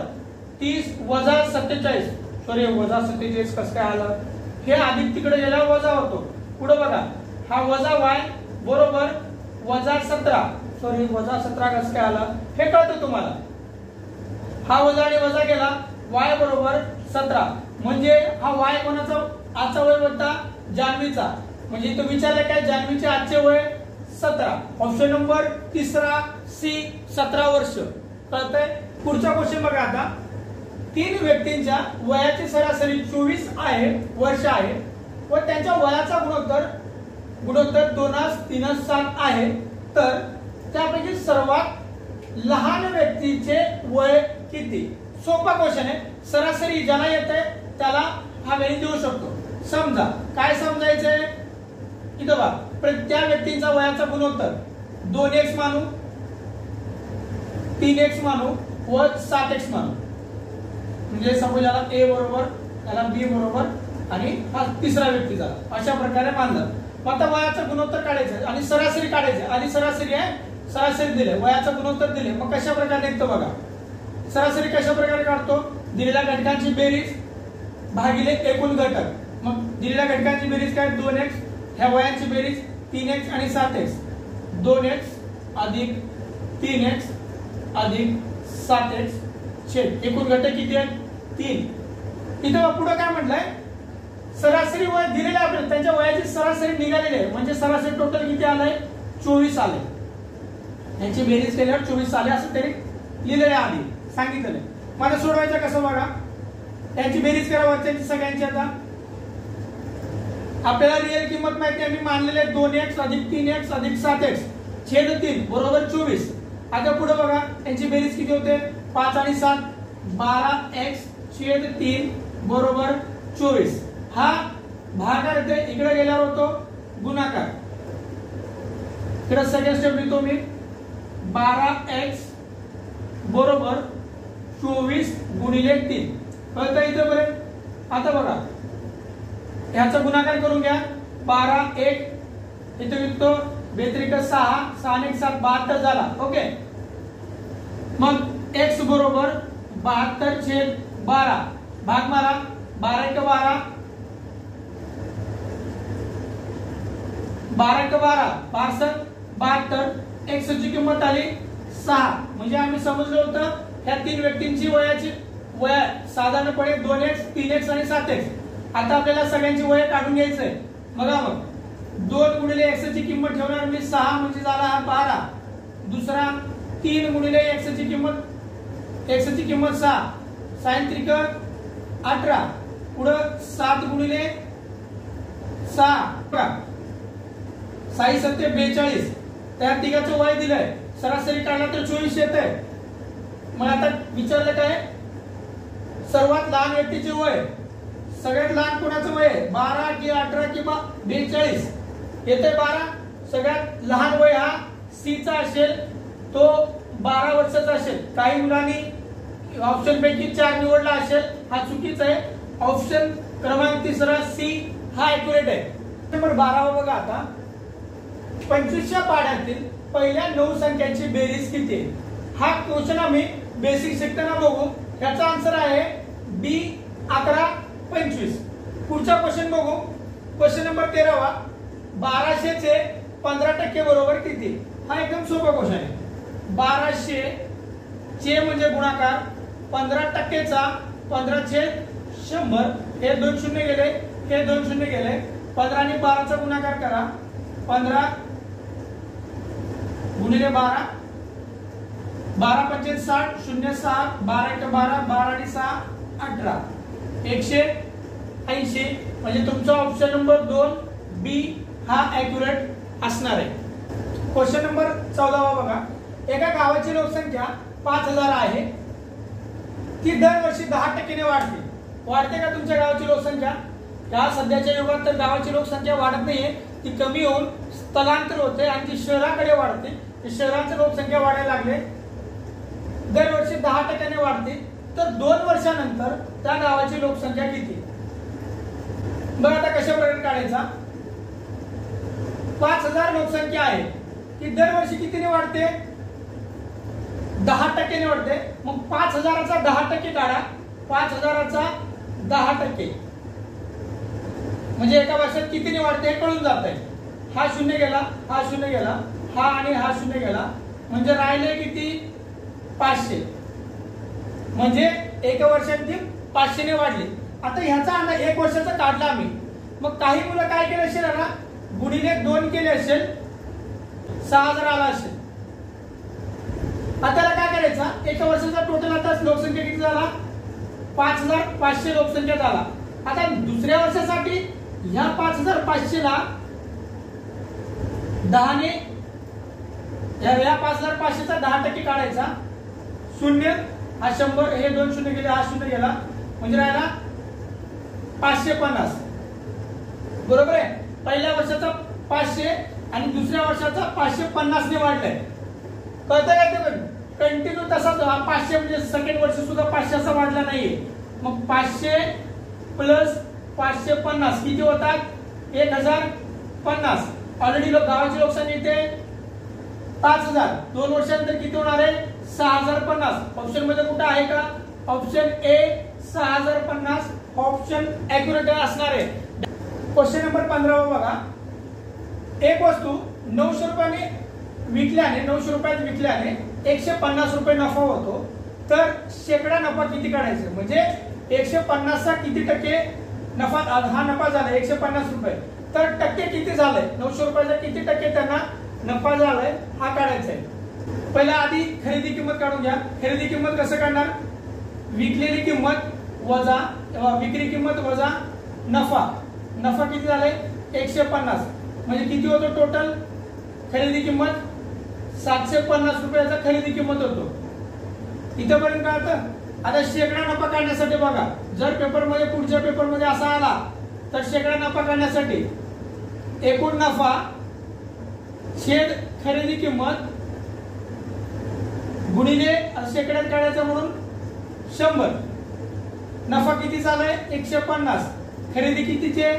30 वजा 47, सॉरी वजा 47 कसं काय आलं, हे अधिक तिकडे गेल्यावर वजा होतो. पुढे बघा, हा वजा y बरोबर वजा 17, सॉरी वजा 17 कसं काय आलं हे कळतं तुम्हाला. हा वजा आणि वजा केला, y बरोबर 17 म्हणजे हा y कोणाचा आजचा वय होता, जान्हवीचा. म्हणजे इथं विचारलं काय, जान्हवीचे आजचे वय 17. ऑप्शन नंबर तिसरा सी 17 वर्ष. कळतंय. पुढचा क्वेश्चन बघा आता, तीन व्यक्तींच्या वयाची सरासरी 24 आहे वर्ष आहे व त्यांच्या वयाचा गुणोत्तर 2:3:7 आहे, तर त्यापैकी सर्वात लहान व्यक्तीचे वय किती. सोपा क्वेश्चन आहे. सरासरी ज्याला येते त्याला हा गणित देऊ शकतो. समजा काय समजायचंय, इथं बघा, प्रत्येक व्यक्तींचा वयाचा गुणोत्तर 2x मानू, 3x मानू व 7x मानू. म्हणजे सपोज याला a बरोबर, याला b बरोबर आणि हा तिसरा व्यक्ती झाला, अशा प्रकारे मानलं. मग आता वयाचं गुणोत्तर काढायचं आणि सरासरी काढायचं. आधी सरासरी आहे, सरासरी दिले, वयाचं गुणोत्तर दिले, मग कशा प्रकारे निघतं बघा. सरासरी कशा प्रकारे काढतो, दिलेल्या घटकांची बेरीज भागिले एकूण घटक. मग दिलेल्या घटकांची बेरीज काय, 2x, ह्या वयांची बेरीज 3x आणि 7x, 2x अधिक 3x अधिक 7x छेद एकूण घटक किती आहेत, 3. इथं पुढे काय म्हटलंय, सरासरी वय दिलेले आपल्याला, त्यांच्या वयाची सरासरी निघालेली आहे, म्हणजे सरासरी टोटल किती आलंय, 24 आले. यांची बेरीज केल्यावर 24 आले असं तरी लिहिलेलं आहे, आधी सांगितलेलं आहे. मला सोडवायचं कसं बघा, त्यांची बेरीज करा वरच्यांची सगळ्यांची. आता आपल्याला रिअल किंमत माहिती आहे, मी मानलेले 2x अधिक 3x अधिक 7x छेद 3 बरोबर 24. आता पुढे बघा, त्यांची बेरीज किती होते, 5 आणि 7 12x छेद 3 बरोबर 24. हा भागाकार येते, इकडे गेल्यावर होतो गुणाकार. इकडे सेकंड स्टेप लिहितो मी, 12x बरोबर 24 गुणिले 3. कळतं इथं बरं. आता बघा, ह्याचा गुणाकार करून घ्या, 12 1 इथे लिहितो, 2 6 6 1 7 72 झाला. ओके. मग x बरोबर 72 छेद 12 भाग मारा, 12 1 12 12 1 12 62 72. x ची किंमत आली 6. म्हणजे आम्ही समजलं होतं ह्या तीन व्यक्तींची वयाची वय साधारणपणे 2x 3x आणि 7x. आता आपल्याला सगळ्यांची वय काढून घ्यायचंय. बघा मग 2 गुणिले x ची किंमत ठेवणार मी 6 म्हणजे झाला हा 12. दुसरा 3 गुणिले x ची किंमत 6 sin त्रिक 18. पुढं 7 गुणिले 6 6 7 42. त्या तिघाचं वय दिलंय, सरासरी काढला तर 24 येतंय. मग आता विचारलं काय, सर्वात लहान व्यक्तीचे वय, सगळ्यात लहान कोणाचं वय आहे, 12 की 18 किंवा 42 येते 12. सगळ्यात लहान वय हा सी चा असेल, तो 12 वर्षाचा असेल. काही मुलांनी ऑप्शन पैकी 4 निवडला असेल, हा चुकीचा आहे. ऑप्शन क्रमांक तिसरा सी हा ॲक्युरेट आहे. नंबर 12 बघा, आता 25च्या पाढ्यातील पहिल्या 9 संख्यांची बेरीज किती आहे. हा क्वेश्चन आम्ही बेसिक शिकताना बघू. याचा आन्सर आहे बी 11 25. पुढचा क्वेश्चन बघू. Question number 13. 1200 चे 15% बरोबर किती. हा एकदम सोपा क्वेश्चन आहे. 1200 चे म्हणजे गुणाकार, 15%चा 15/100. हे 2 शून्य गेले, हे 2 शून्य गेले. 15 आणि 12 चा गुणाकार करा, 15 गुणिले 12 12 पंचे 60, 0 6, 12 1 12, 12 आणि 6 18, 180. म्हणजे तुमचा ऑप्शन नंबर 2 बी हा ऍक्युरेट असणार आहे. क्वेश्चन नंबर 14 बघा. एका गावाची लोकसंख्या 5000 आहे, ती दरवर्षी 10% वाढते. वाढते का तुमच्या गावाची लोकसंख्या? या सध्याच्या युगात तर गावाची लोकसंख्या वाढत नाहीये, ती कमी होऊन स्थलांतर होते आणि ती शहराकडे वाढते. शहराची लोकसंख्या वाढायला लागले, दरवर्षी 10% वाढते. तर 2 वर्षानंतर त्या गावाची लोकसंख्या किती? बघा आता कशा प्रकारे काढायचा. 5000 लोकसंख्या आहे, ती दरवर्षी कितीने वाढते? 10% वाढते. मग 5000चा 10% काढा. 5000चा 10% म्हणजे एका वर्षात कितीने वाढते हे कळून जात आहे. हा 0 गेला, हा 0 गेला, हा आणि हा 0 गेला, म्हणजे राहिले किती? 500. म्हणजे एका वर्षात ती 500 ने वाढली. आता ह्याचा अंदाज 1 वर्षाचा काढला आम्ही. मग काही मुलं काय केलं असेल ना, गुणिले 2 केले असेल, 6000 आला असेल. आता त्याला काय करायचा? एका वर्षाचा टोटल आता लोकसंख्या किती झाला? 5500 लोकसंख्या झाला. आता दुसऱ्या वर्षासाठी ह्या 5500 ला 10 ने या 5500चा 10% काढायचा. 0 हा 100, हे 2 0 गेले, हा 0 गेला, म्हणजे राहिला 550. बरोबर आहे. पहिल्या वर्षाचा 500 आणि दुसऱ्या वर्षाचा 550 ने वाढलाय. कळतं काय ते? पण कंटिन्यू तसाच 500 म्हणजे सेकंड वर्ष सुद्धा 500 असा वाढला नाहीये. मग 500 प्लस 550 किती होतात? 1050. ऑलरेडी गावाची लोकसंख्या इथे 5000. 2 वर्षानंतर किती होणार आहे? 6050. ऑप्शन मध्ये कुठे आहे का? ऑप्शन ए 6050 ऑप्शन ऍक्युरेट असणार आहे. क्वेश्चन नंबर 15 बघा. एक वस्तू 900 रुपयाने विकल्याने 900 रुपयात विकल्याने 150 रुपये नफा होतो, तर शेकडा नफा किती काढायचा? म्हणजे 150 चा किती टक्के नफा? हा नफा झाला 150 रुपये, तर टक्के किती झालंय? 900 रुपयाचा किती टक्के त्यांना नफा झालाय हा काढायचा आहे. पहिला आधी खरेदी किंमत काढून घ्या. खरेदी किंमत कसं काढणार? विकलेली किंमत वजा विक्री किंमत वजा नफा. नफा किती झालाय? 150. म्हणजे किती होतो टोटल खरेदी किंमत? 750 रुपयाचा खरेदी किंमत होतो. इथपर्यंत काय होतं? आता शेकडा नफा काढण्यासाठी बघा, जर पेपर मध्ये पुढच्या पेपर मध्ये असा आला तर शेकडा नफा काढण्यासाठी एकूण नफा छेद खरेदी किंमत गुणिले शेकड्यात काढायचं म्हणून 100. नफा किती झालाय? 150. खरेदी कितीचे?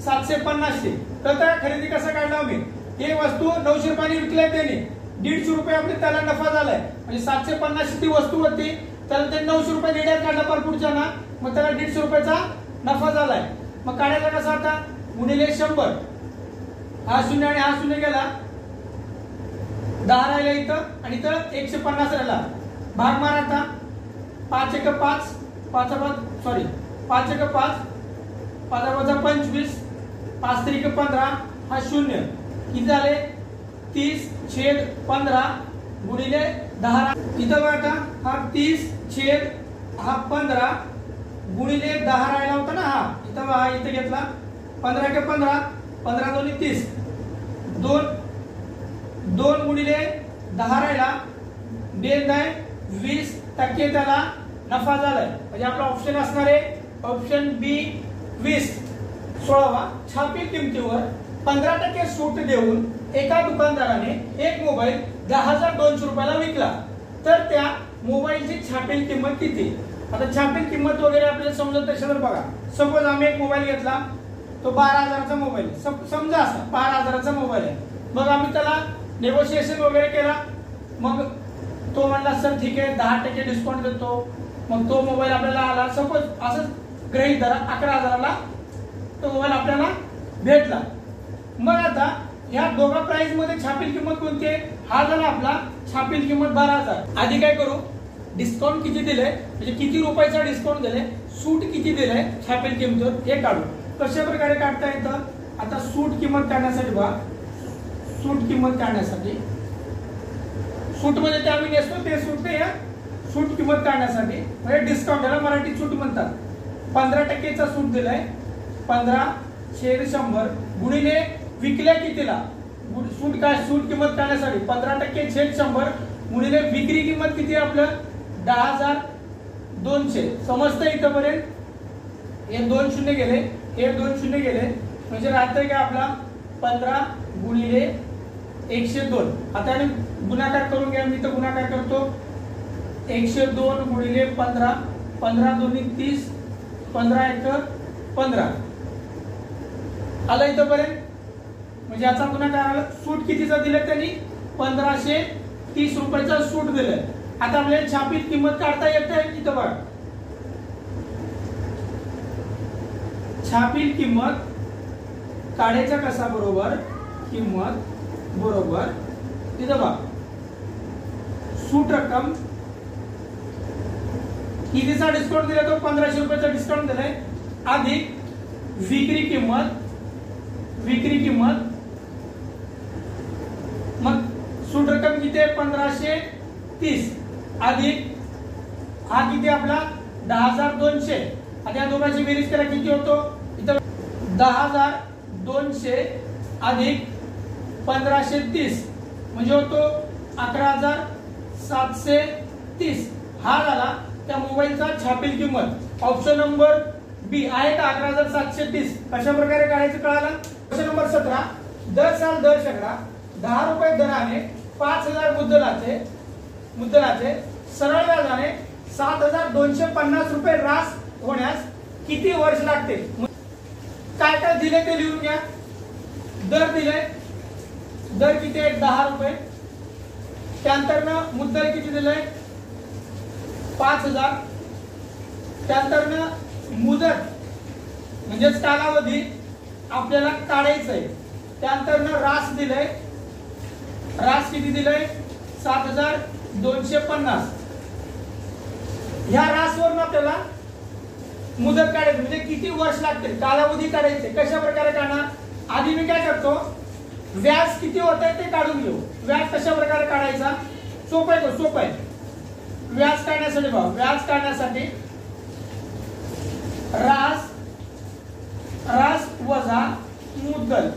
750चे. तर खरेदी कसा काढला आम्ही? हे वस्तू 900 रुपयाने विकल्या त्याने 150 रुपये आपले त्याला नफा झालाय. म्हणजे 750 ची वस्तू होती, त्याला ते 900 रुपये निर्यात काढला पर पुढच्या ना, मग त्याला 150 रुपयाचा नफा झालाय. मग काढायचा कसा आता? गुणिले 100. हा 0 आणि हा 0 गेला, 10 राहिला इथं आणि इथं 150 राहिला. भाग मार आता. 5 1 5, 5 1 5, 5 25, 5 3 15, हा 0 किती झाले? 30/15 गुणिले 10. इथं बघा हा 30/15 गुणिले 10 राहिला होता ना, हा इथं बघा इथे घेतला. 15 15, 15 2 30, 2 गुणिले 10 राहिला, 20% त्याला नफा झालाय. म्हणजे आपला ऑप्शन असणार आहे ऑप्शन बी 20. 16 छापील किमतीवर 15% सूट देऊन एका दुकानदाराने एक मोबाईल 10,200 रुपयाला विकला, तर त्या मोबाईलची छापील किंमत किती? आता छापील किंमत वगैरे आपल्याला समजत असेल बघा. सपोज आम्ही एक मोबाईल घेतला, तो 12,000चा मोबाईल समजा, असा 12,000चा मोबाईल आहे. मग आम्ही त्याला नेगोशिएशन वगैरे केला. मग तो म्हणला सर ठीक आहे 10% डिस्काउंट देतो. मग तो मोबाईल आपल्याला आला, सपोज असंच गृहीत धरा 11,000ला तो मोबाईल आपल्याला भेटला. मग आता या दोघा प्राइस मध्ये छापील किंमत कोणती आहे? हा झाला आपला छापील किंमत 12,000. आधी काय करू? डिस्काउंट किती दिले, म्हणजे किती रुपयाचा डिस्काउंट दिले, सूट किती दिले छापील किंमतीवर हे काढू. कशा प्रकारे काढता येतं? आता सूट किंमत काढण्यासाठी बघा, सूट किंमत काढण्यासाठी सूट मध्ये ते आम्ही नेसतो ते सूट नाही, सूट किंमत काढण्यासाठी म्हणजे डिस्काउंट, याला मराठीत सूट म्हणतात. 15% सूट दिलाय, 15/100 गुणिले विकल्या कितीला, सूट काय सूट किंमत काढण्यासाठी 15%/100 गुणिले विक्री किंमत किती आहे आपलं 10,200. समजतं इथपर्यंत? हे 2 शून्य गेले, हे 2 शून्य गेले, म्हणजे राहतंय काय आपला 15 गुणिले 102. आता गुणाकार करून घ्या, मी तर गुणाकार करतो. 102 गुणिले 15, 15 दोन्ही 30, 15 एक 15. आलं इथपर्यंत? म्हणजे याचा गुणाकार आला. सूट कितीचा दिलं त्यांनी 1530 रुपयाचा सूट दिलंय. आता आपल्याला छापीत किंमत काढता येते इथं बघा. छापील किंमत काढायचा कसा, बरोबर किंमत बरोबर इथं बघा सूट रक्कम कितीचा डिस्काउंट दिला, तो 1500 रुपयाचा डिस्काउंट दिलाय, अधिक विक्री किंमत, विक्री किंमत मग सूट रक्कम किती आहे 1530 अधिक हा किती आपला 10,200. आता या दोघांची बेरीज करा किती होतो इथं 10,200 अधिक 1530 म्हणजे होतो 11,730. हा झाला त्या मोबाईलचा छापील किंमत. ऑप्शन नंबर बी आहे का 11,730. कशा प्रकारे काढायचं कळालं. ऑप्शन नंबर 17 दर साल दर शकडा 10 रुपये दराने 5,000 मुद्दलाचे सरळ व्याजाने 7,250 रुपये रास होण्यास किती वर्ष लागते. काय काय दिले ते लिहून घ्या. दर दिले, दर किती आहे 10 रुपये. त्यानंतर मुद्दल किती दिलंय 5,000. त्यानंतर मुदत म्हणजेच कालावधी आपल्याला काढायचंय. त्यानंतर रास दिलंय, रास किती दिलंय 7,250. ह्या रासवरून आपल्याला मुदत काढायची म्हणजे किती वर्ष लागतील, कालावधी काढायचे. कशा प्रकारे काढणार. आधी मी काय करतो व्याज किती होत आहे ते काढून घेऊ. व्याज कशा प्रकारे काढायचा सोपं आहे, सोपं आहे. व्याज काढण्यासाठी बघा, व्याज काढण्यासाठी रास, रास वजा मुद्दल,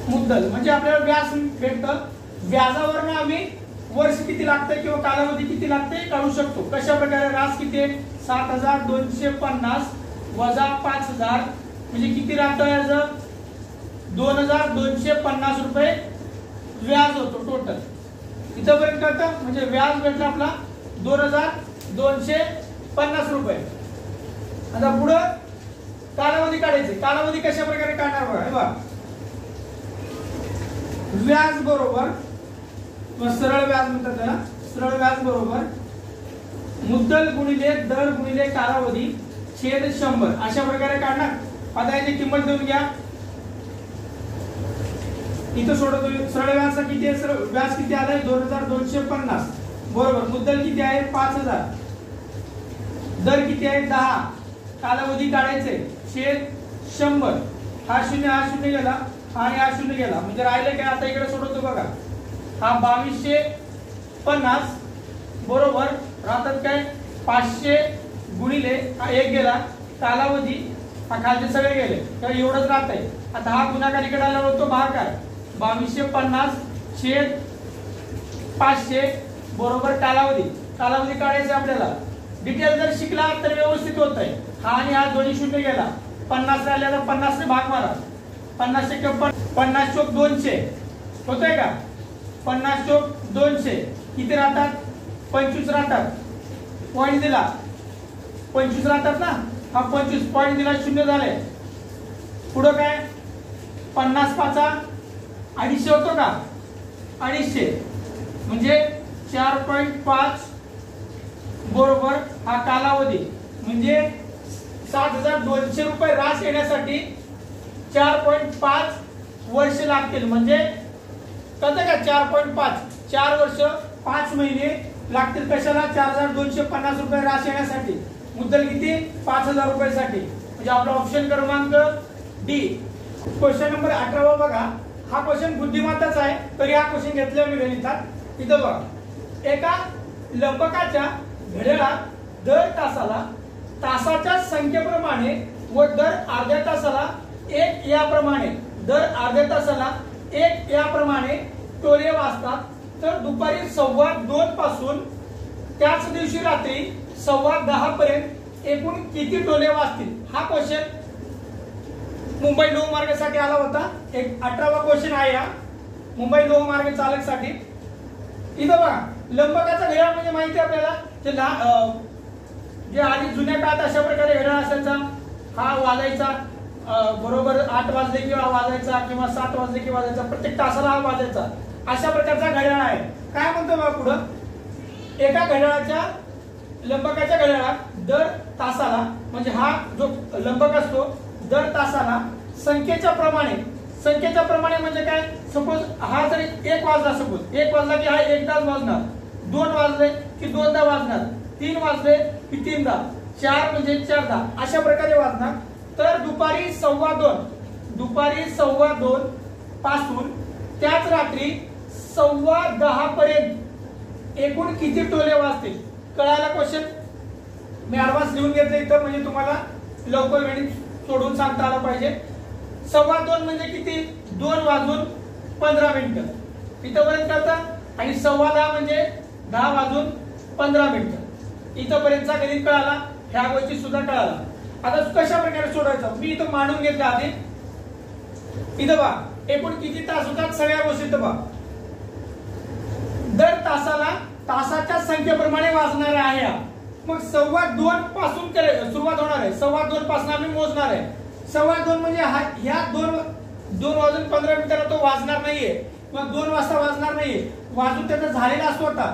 मुद्दल म्हणजे आपल्याला व्याज भेटतं. व्याजावरनं आम्ही वर्ष किती लागते किंवा कालावधी किती लागते काढू शकतो. कशा प्रकारे रास किती आहे 7,250 वजा 5,000 म्हणजे किती राहतं याचं 2,250 रुपये व्याज होतो टोटल. इथपर्यंत कळतं. म्हणजे व्याज भेटलं आपला 2,250 रुपये. आता पुढे कालावधी काढायचे. कालावधी कशा प्रकारे काढणार बघा. हे बघा व्याज बरोबर सरळ व्याज म्हणतात त्याला, सरळ व्याज बरोबर मुद्दल गुणिले दर गुणिले कालावधी छेद 100 अशा प्रकारे काढणार. आता याची किंमत देऊन घ्या. इथं सोडतो. सरळ व्याज किती आहे, व्याज किती आलाय 2,250 बरोबर. मुद्दल किती आहे 5,000, दर किती आहे 10, कालावधी काढायचे छेद 100. हा शून्य हा शून्य गेला आणि हा शून्य गेला म्हणजे राहिले काय. आता इकडे सोडवतो बघा. हा 2,250 बरोबर राहतात काय 500 गुणिले हा 1 गेला, कालावधी हा खालचे सगळे गेले तर एवढंच राहत आहे. आता हा गुणाकार इकडे आला होतो भागाकार 2,250 छेद 500 बरोबर कालावधी. कालावधी काढायचे आपल्याला. डिटेल जर शिकला तर व्यवस्थित होत आहे. हा आणि हा दोन्ही शून्य गेला, 50 राहिला तर 50 ने भाग मारा. 50 × 50 = 200 होतंय का. 50 × 200 किती राहतात 25 राहतात. पॉईंट दिला 25 राहतात ना. हा 25 पॉईंट दिला शून्य झाले. पुढे काय 50 × 5 = 250 होतो का 250 म्हणजे 4.5 बरोबर हा कालावधी म्हणजे 7,200 रुपये रास येण्यासाठी 4.5 वर्ष लागतील. म्हणजे कळतं का 4.5 4 वर्ष 5 महिने लागतील. कशाला 4,250 रुपये रास येण्यासाठी. मुद्दल किती 5,000 रुपयासाठी. म्हणजे आपला ऑप्शन क्रमांक डी. क्वेश्चन नंबर 18 बघा. हा क्वेश्चन बुद्धिमत्ताचा आहे तरी हा क्वेश्चन घेतला मी गणितात. इथं बघा एका लंबकाच्या घड्याळात दर तासाला तासाच्या संख्येप्रमाणे व दर अर्ध्या तासाला एक याप्रमाणे दर अर्ध्या तासाला एक याप्रमाणे टोले वाजतात. तर दुपारी 2:15 पासून त्याच दिवशी रात्री 10:15 पर्यंत एकूण किती टोले वाजतील? हा क्वेश्चन मुंबई लोहमार्गासाठी आला होता. एक 18वा क्वेश्चन आहे हा मुंबई लोहमार्ग चालक साठी. इथं बघा लंबकाचा घड्याळ म्हणजे माहिती आपल्याला जे आधी जुन्या काळात अशा प्रकारे घड्याळ असायचा. हा वाजायचा बरोबर 8 वाजले किंवा वाजायचा किंवा 7 वाजले की वाजायचा. प्रत्येक तासाला हा वाजायचा. अशा प्रकारचा घड्याळ आहे. काय म्हणतो बघा पुढं, एका घड्याळाच्या लंबकाच्या घड्याळात दर तासाला म्हणजे हा जो लंबक असतो दर तासाला संख्येच्या प्रमाणे म्हणजे काय, सपोज हा जरी 1 वाजला, सपोज 1 वाजला की हा एकदाच वाजणार, 2 वाजले की 2दा वाजणार, 3 वाजले की 3दा, 4 म्हणजे 4दा, अशा प्रकारे वाजणार. तर दुपारी 2:15 पासून त्याच रात्री 10:15 पर्यंत एकूण किती टोले वाजतील? कळायला क्वेश्चन मी ऍडव्हान्स लिहून घेतलं इथं, म्हणजे तुम्हाला लवकर वेळी सोडून सांगता आलं पाहिजे. 2:15 म्हणजे किती? 2:15 इथपर्यंत करता आणि 10:15 म्हणजे 10:15 इथपर्यंतचा गणित कळाला. ह्या गोष्टी सुद्धा कळाला. आता कशा प्रकारे सोडवायचं मी इथं मांडून घेतलं आधी. इथं बघा एकूण किती तास होतात सगळ्या गोष्टी इथं बघा. दर तासाला तासाच्या संख्येप्रमाणे वाजणार आहे. मग 2:15 पासून सुरुवात होणार आहे. 2:15 पासून आम्ही मोजणार आहे. 2:15 म्हणजे ह्या 2 वाजून 15 मिनिटाला तो वाजणार नाहीये किंवा 2 वाजता वाजणार नाहीये, वाजून त्याचा झालेला असतो. आता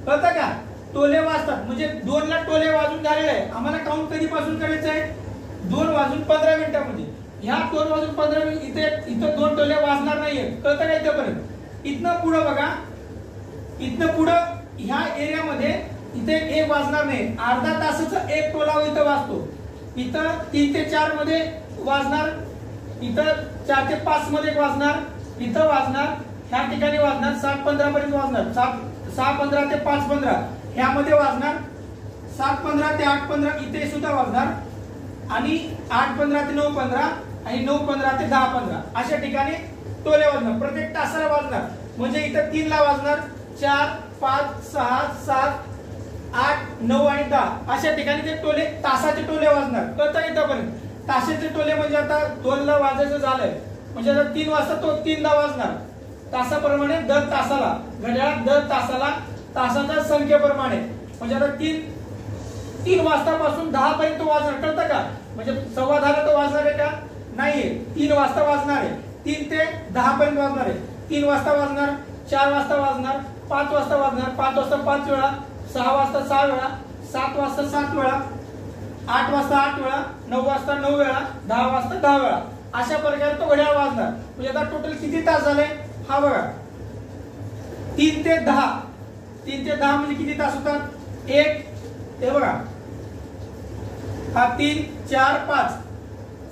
कळतं का? टोले वाजतात म्हणजे 2 ला टोले वाजून झालेले आहे. आम्हाला काउंट कधीपासून करायचं आहे? 2 वाजून 15 मिनिटामध्ये. ह्या 2 वाजून 15 मिनिट इथं 2 टोले वाजणार नाहीये. कळतं का इथपर्यंत? इथनं पुढं बघा, इथनं पुढं ह्या एरियामध्ये इथे 1 वाजणार नाही. अर्धा तासाचा 1 टोला इथं वाजतो. इथं 3 ते 4 मध्ये वाजणार, इथं 4 ते 5 मध्ये वाजणार, इथं वाजणार, ह्या ठिकाणी वाजणार, 7:15 पर्यंत वाजणार, 6:15 ते 5:15 ह्यामध्ये वाजणार, 7:15 ते 8:15 इथे सुद्धा वाजणार आणि 8:15 ते 9:15 आणि 9:15 ते 10:15 अशा ठिकाणी टोले वाजणार. प्रत्येक तासाला वाजणार. म्हणजे इथं 3 ला वाजणार, 4, 5, 6, 7, 8, 9 आणि 10 अशा ठिकाणी ते टोले तासाचे टोले वाजणार. कळतं इथपर्यंत? तासाचे टोले म्हणजे आता 2 ला वाजायचं झालंय म्हणजे आता 3 वाजता तो 3दा वाजणार. तासाप्रमाणे दर तासाला घड्याळात दर तासाला तासाच्या संख्येप्रमाणे म्हणजे आता 3 वाजतापासून 10 पर्यंत वाजणार. कळतं का? म्हणजे 10:15 तो वाजणार आहे का? नाहीये. 3 वाजता वाजणार आहे. 3 ते 10 पर्यंत वाजणार आहे. 3 वाजता वाजणार, 4 वाजता वाजणार, 5 वाजता वाजणार, 5 वाजता 5 वेळा, 6 वाजता 6 वेळा, 7 वाजता 7 वेळा, 8 वाजता 8 वेळा, 9 वाजता 9 वेळा, 10 वाजता 10 वेळा अशा प्रकारे तो घड्याळ वाजणार. म्हणजे आता टोटल किती तास झाले? हा बघा 3 ते 10. 3 ते 10 म्हणजे किती तास होतात? 1 हे बघा हा 3, 4, 5,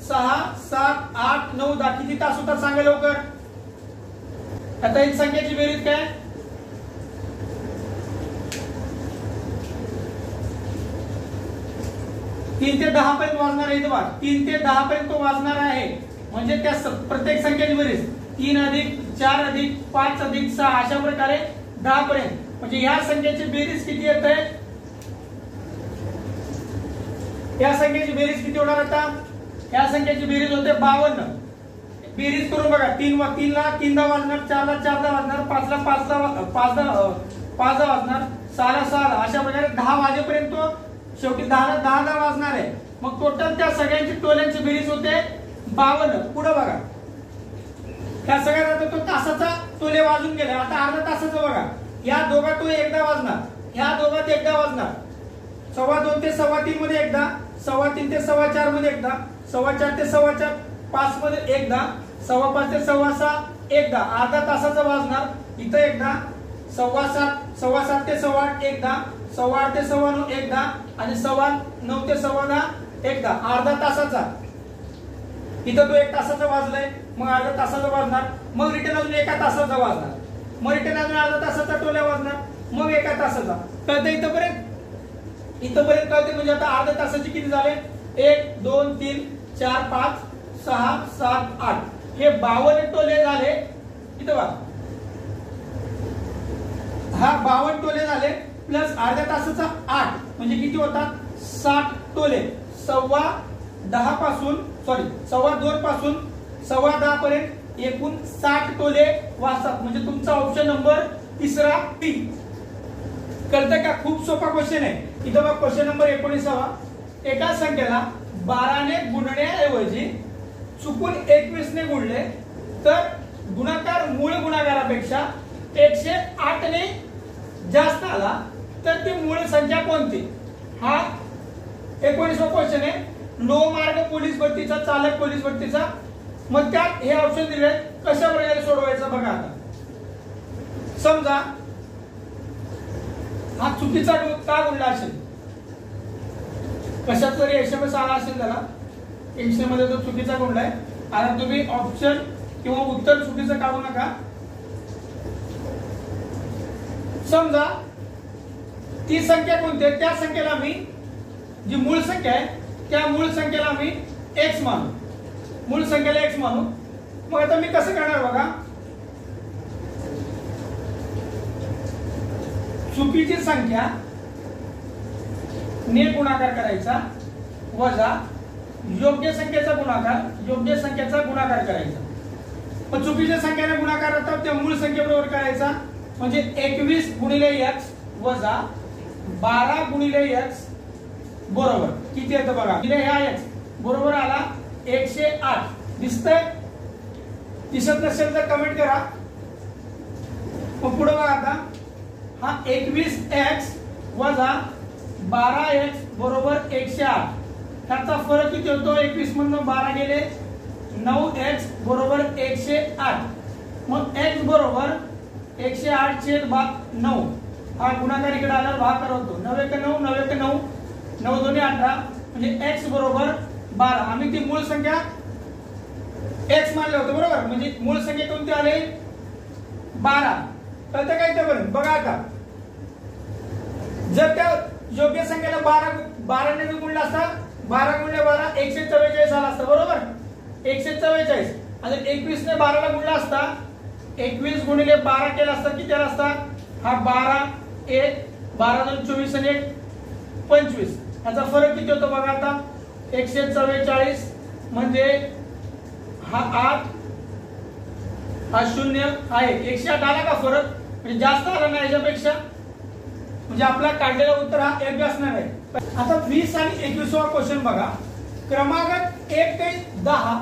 6, 7, 8, 9, 10 किती तास होतात सांगा लवकर. आता एक संख्येची बेरीज काय? तीन ते 10 पर्यंत वाजणार आहे. 3 ते 10 पर्यंत तो वाजणार आहे. म्हणजे त्या प्रत्येक संख्येची बेरीज 3 अधिक 4 अधिक 5 अधिक 6 अशा प्रकारे 10 पर्यंत. म्हणजे ह्या संख्येची बेरीज किती येते? या संख्येची बेरीज किती होणार? आता या संख्येची बेरीज होते 52. बेरीज करून बघा. 3 ला 3दा वाजणार, 4 ला 4दा वाजणार, 5 ला 5दा वाजणार, 6 ला 6दा अशा प्रकारे 10 वाजेपर्यंत तो शेवटी 10 ला 10दा वाजणार आहे. मग टोटल त्या सगळ्यांची टोल्यांची बेरीज होते 52. पुढे बघा त्या सगळ्यात तो तासाचा टोले वाजून गेले. आता अर्धा तासाचं बघा. या दोघात तो एकदा वाजणार, ह्या दोघात एकदा वाजणार, 2:15 ते 3:15 मध्ये एकदा, 3:15 ते 4:15 मध्ये एकदा, 4:15 ते 5:15 मध्ये एकदा, 5:15 ते 6:15 एकदा अर्धा तासाचं वाजणार. इथं एकदा 7:15 7:15 ते 8:15 एकदा, 8:15 ते 9:15 एकदा आणि 9:15 ते 10:15 एकदा अर्धा तासाचा. इथं तो 1 तासाचा वाजलाय, मग अर्धा तासाचा वाजणार, मग रिटर्न अजून 1 तासाचा वाजणार. मग रिटर्न अजून अर्धा तासाचा टोल्या वाजणार, मग एका तासाचा. कळतं इथपर्यंत? इथपर्यंत कळते. म्हणजे आता अर्ध्या तासाचे किती झाले? 1 2 3 4 5 6 7 8 हे 52 टोले झाले. इथं बघा, हा 52 टोले झाले प्लस अर्ध्या तासाचा 8 म्हणजे किती होतात? 60 टोले. 10:15 पासून सॉरी 2:15 पासून 10:15 पर्यंत एकूण 60 टोले वाजतात. म्हणजे तुमचा ऑप्शन नंबर तिसरा टी. कळतं का? खूप सोपा क्वेश्चन आहे. इथं बघा क्वेश्चन नंबर 19. एका संख्येला 12 ने गुणण्याऐवजी चुकून 21 ने गुणले तर गुणाकार मूळ गुणाकारापेक्षा 108 ने जास्त आला तर ती मूळ संख्या कोणती? हा 19वा क्वेश्चन आहे. लोहमार्ग पोलीस भरतीचा, चालक पोलीस भरतीचा. मग त्यात हे ऑप्शन दिले, कशा प्रकारे सोडवायचं बघा. आता समजा हा चुकीचा का गुणला असेल, कशात तरी एसएमएस आला असेल त्याला, एसएमएस मध्ये तो चुकीचा गुणलाय. आता तुम्ही ऑप्शन किंवा उत्तर चुकीचं काढू नका. समजा ती संख्या कोणती आहे, त्या संख्येला मी जी मूळ संख्या आहे त्या मूळ संख्येला मी x मानू, मूळ संख्येला x मानू. मग आता मी कसं करणार बघा. चुकीची संख्या ने गुणाकार करायचा वजा योग्य संख्येचा गुणाकार करायचा. मग चुकीच्या संख्येने गुणाकार होता त्या मूळ संख्येबरोबर करायचा. म्हणजे 21 गुणिले x वजा 12 गुणिले x बरोबर किती येतं बघा. हा x बरोबर आला 108. दिसतंय? दिसत नसेल तर कमेंट करा. मग पुढे बघा. आता हा 21x वजा 12x बरोबर 108. त्याचा फरक किती होतो? 21 मधून 12 गेले 9x बरोबर 108. मग x बरोबर 108/9. हा गुणाकार इकडे आला, भागाकार होतो. 9 1 9 9 1 9 9 2 18 म्हणजे x बरोबर 12. आम्ही ती मूळ संख्या x मानले होते बरोबर. म्हणजे मूळ संख्या कोणती आले? 12. कळतं का इथपर्यंत? बघा आता जर त्या योग्य संख्येला 12 ने गुणला असता, 12 गुणिले 12 144 आला असता बरोबर. 144. आणि 21 ने 12 ला गुणला असता, 21 गुणिले 12 केला असता किती आला असता? हा 12 1 12 2 24 आणि 1 25. याचा फरक किती होतो बघा. आता 144 म्हणजे हा 8 हा 0 हा 1 108 आला का फरक? म्हणजे जास्त आला ना याच्यापेक्षा. म्हणजे आपला काढलेला उत्तर हा 1 असणार आहे. आता 20 आणि 21वा क्वेश्चन बघा. क्रमांक 1 ते 10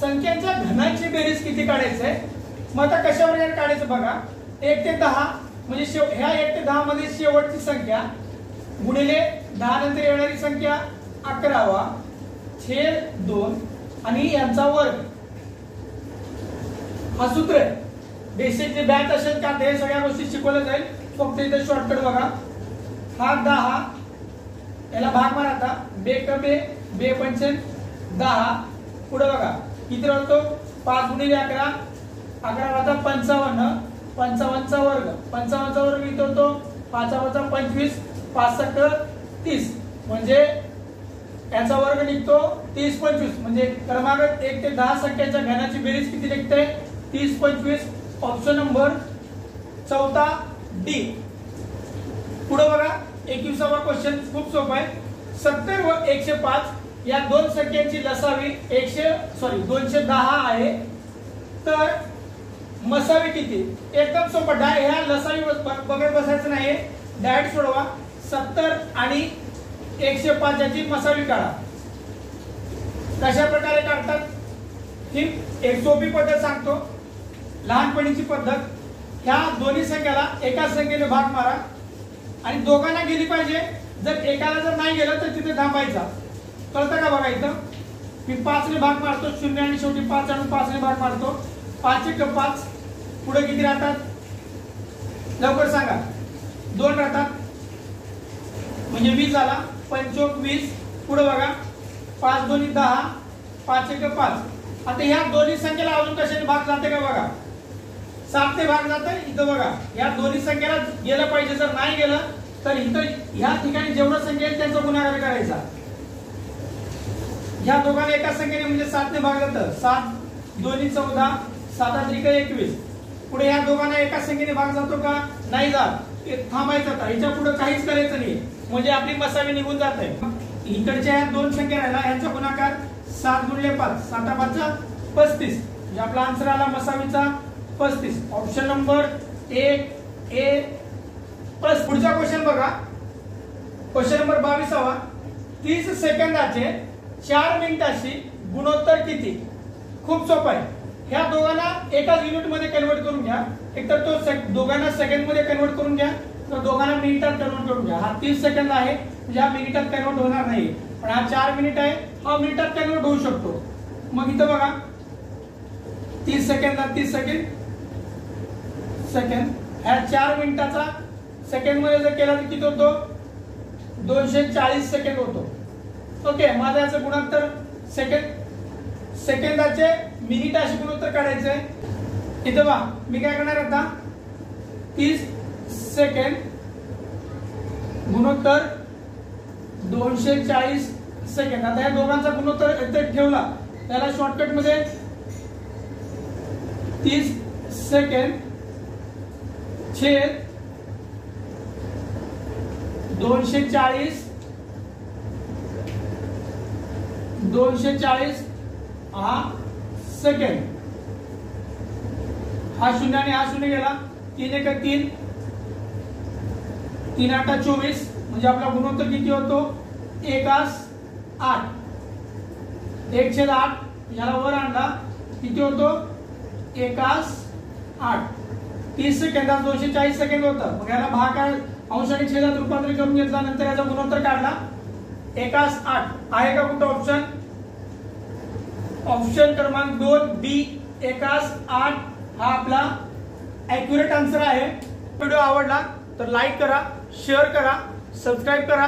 संख्यांच्या घनाची बेरीज किती काढायचं आहे? मग आता कशा प्रकारे काढायचं बघा. 1 ते 10 म्हणजे ह्या 1 ते 10 मध्ये शेवटची संख्या गुणिले 10 नंतर येणारी संख्या 11 छेद 2 आणि यांचा वर्ग. हा सूत्र आहे. बेसिक जे बॅच असेल का ते सगळ्या गोष्टी शिकवल्या जाईल. फक्त इथे शॉर्टकट बघा. हा 10 याला भाग मारा. आता बे कबे बे पंचन 10. पुढे बघा किती राहतो? 5 गुणिले 11 11 वाजा 55 55चा वर्ग 55चा वर्ग इथे होतो 5 वाजा 25 5 सक 30 म्हणजे याचा वर्ग निघतो 30 25. म्हणजे क्रमांक 1 ते 10 संख्यांच्या घनाची बेरीज किती निघते? 30 25. ऑप्शन नंबर चौथा डी. पुढे बघा 21वा क्वेश्चन खूप सोपा आहे. 70 व 105 या दोन संख्यांची लसावी 210 आहे तर मसावी किती? एकदम सोपा. ह्या लसावी बघत बसायचं नाही, डायरेक्ट सोडवा. 70 आणि 105 याची मसावी काढा. कशा प्रकारे काढतात ही एक सोपी पद्धत सांगतो. लहानपणीची पद्धत. ह्या दोन्ही संख्याला एका संख्येने भाग मारा आणि दोघांना गेली पाहिजे. जर एकाला जर नाही गेलं तर तिथे थांबायचा. कळतं का बघा. इथं मी 5 ने भाग मारतो 0 आणि शेवटी 5 आणून 5 ने भाग मारतो. 5 1 5. पुढे किती राहतात लवकर सांगा? 2 राहतात म्हणजे 20 आला. 5 चौक 20. पुढे बघा 5 2 10 5 1 5. आता ह्या दोन्ही संख्येला अजून कशाने भाग जाते का बघा. 7 ने भाग जातं इथं बघा या दोन्ही संख्येला गेलं पाहिजे, जर नाही गेलं तर इथं ह्या ठिकाणी जेवढं संख्या आहे त्यांचा गुणाकार करायचा. ह्या दोघांना एका संख्येने म्हणजे 7 ने भाग जातं, 7 दोन्ही 14 7 त्रिक 21. पुढे या दोघांना एका संख्येने भाग जातो का नाही जात, थांबायचं आता, ह्याच्या पुढे काहीच करायचं नाही म्हणजे आपली मसावी निघून जात आहे. इकडच्या या दोन संख्या राहिला यांचा गुणाकार 7 गुणिले 5 7 5 35 म्हणजे आपला आन्सर आला मसावीचा 35. ऑप्शन नंबर 1 ए. पुढचा क्वेश्चन बघा, क्वेश्चन नंबर 22. 30 सेकंदाचे 4 मिनिटाशी गुणोत्तर किती? खूप सोपं आहे. ह्या दोघांना एकाच युनिट मध्ये कन्वर्ट करून घ्या, एकतर तो दोघांना सेकंड मध्ये कन्वर्ट करून घ्या तर दोघांना मिनिटात कन्वर्ट करून घ्या. हा 30 सेकंद आहे म्हणजे हा मिनिटात कन्वर्ट होणार नाही, पण हा 4 मिनिट आहे हा मिनिटात कन्वर्ट होऊ शकतो. मग इथं बघा 30 सेकंद 30 सेकंड ह्या 4 मिनिटाचा सेकंड मध्ये जर केला तर किती होतो 240 सेकंड होतो. ओके, माझा याचं गुणोत्तर सेकंदाचे मिनिटाशी गुणोत्तर काढायचंय. इथं बघा मी काय करणार आता 30 सेकंड गुणोत्तर 240 सेकंड. आता या दोघांचा गुणोत्तर इथे ठेवला त्याला शॉर्टकट मध्ये 30 सेकंड छेद 240 हा सेकंड. हा शून्य आणि हा शून्य गेला, 3 1 3 3 8 24 म्हणजे आपला गुणोत्तर किती होतो 1 8 1/8 याला वर आणला किती होतो 1 8. 30 सेकंदात 240 सेकंड होतं, मग याला भागाकार अंश आणि छेदात रूपांतरित करून घेतला, नंतर याचा गुणोत्तर काढला 1 8. आहे का कुठं ऑप्शन? ऑप्शन क्रमांक 2 बी 1 8 हा आपला ऍक्युरेट आन्सर आहे. व्हिडिओ आवडला तर लाईक करा, शेअर करा, सबस्क्राईब करा.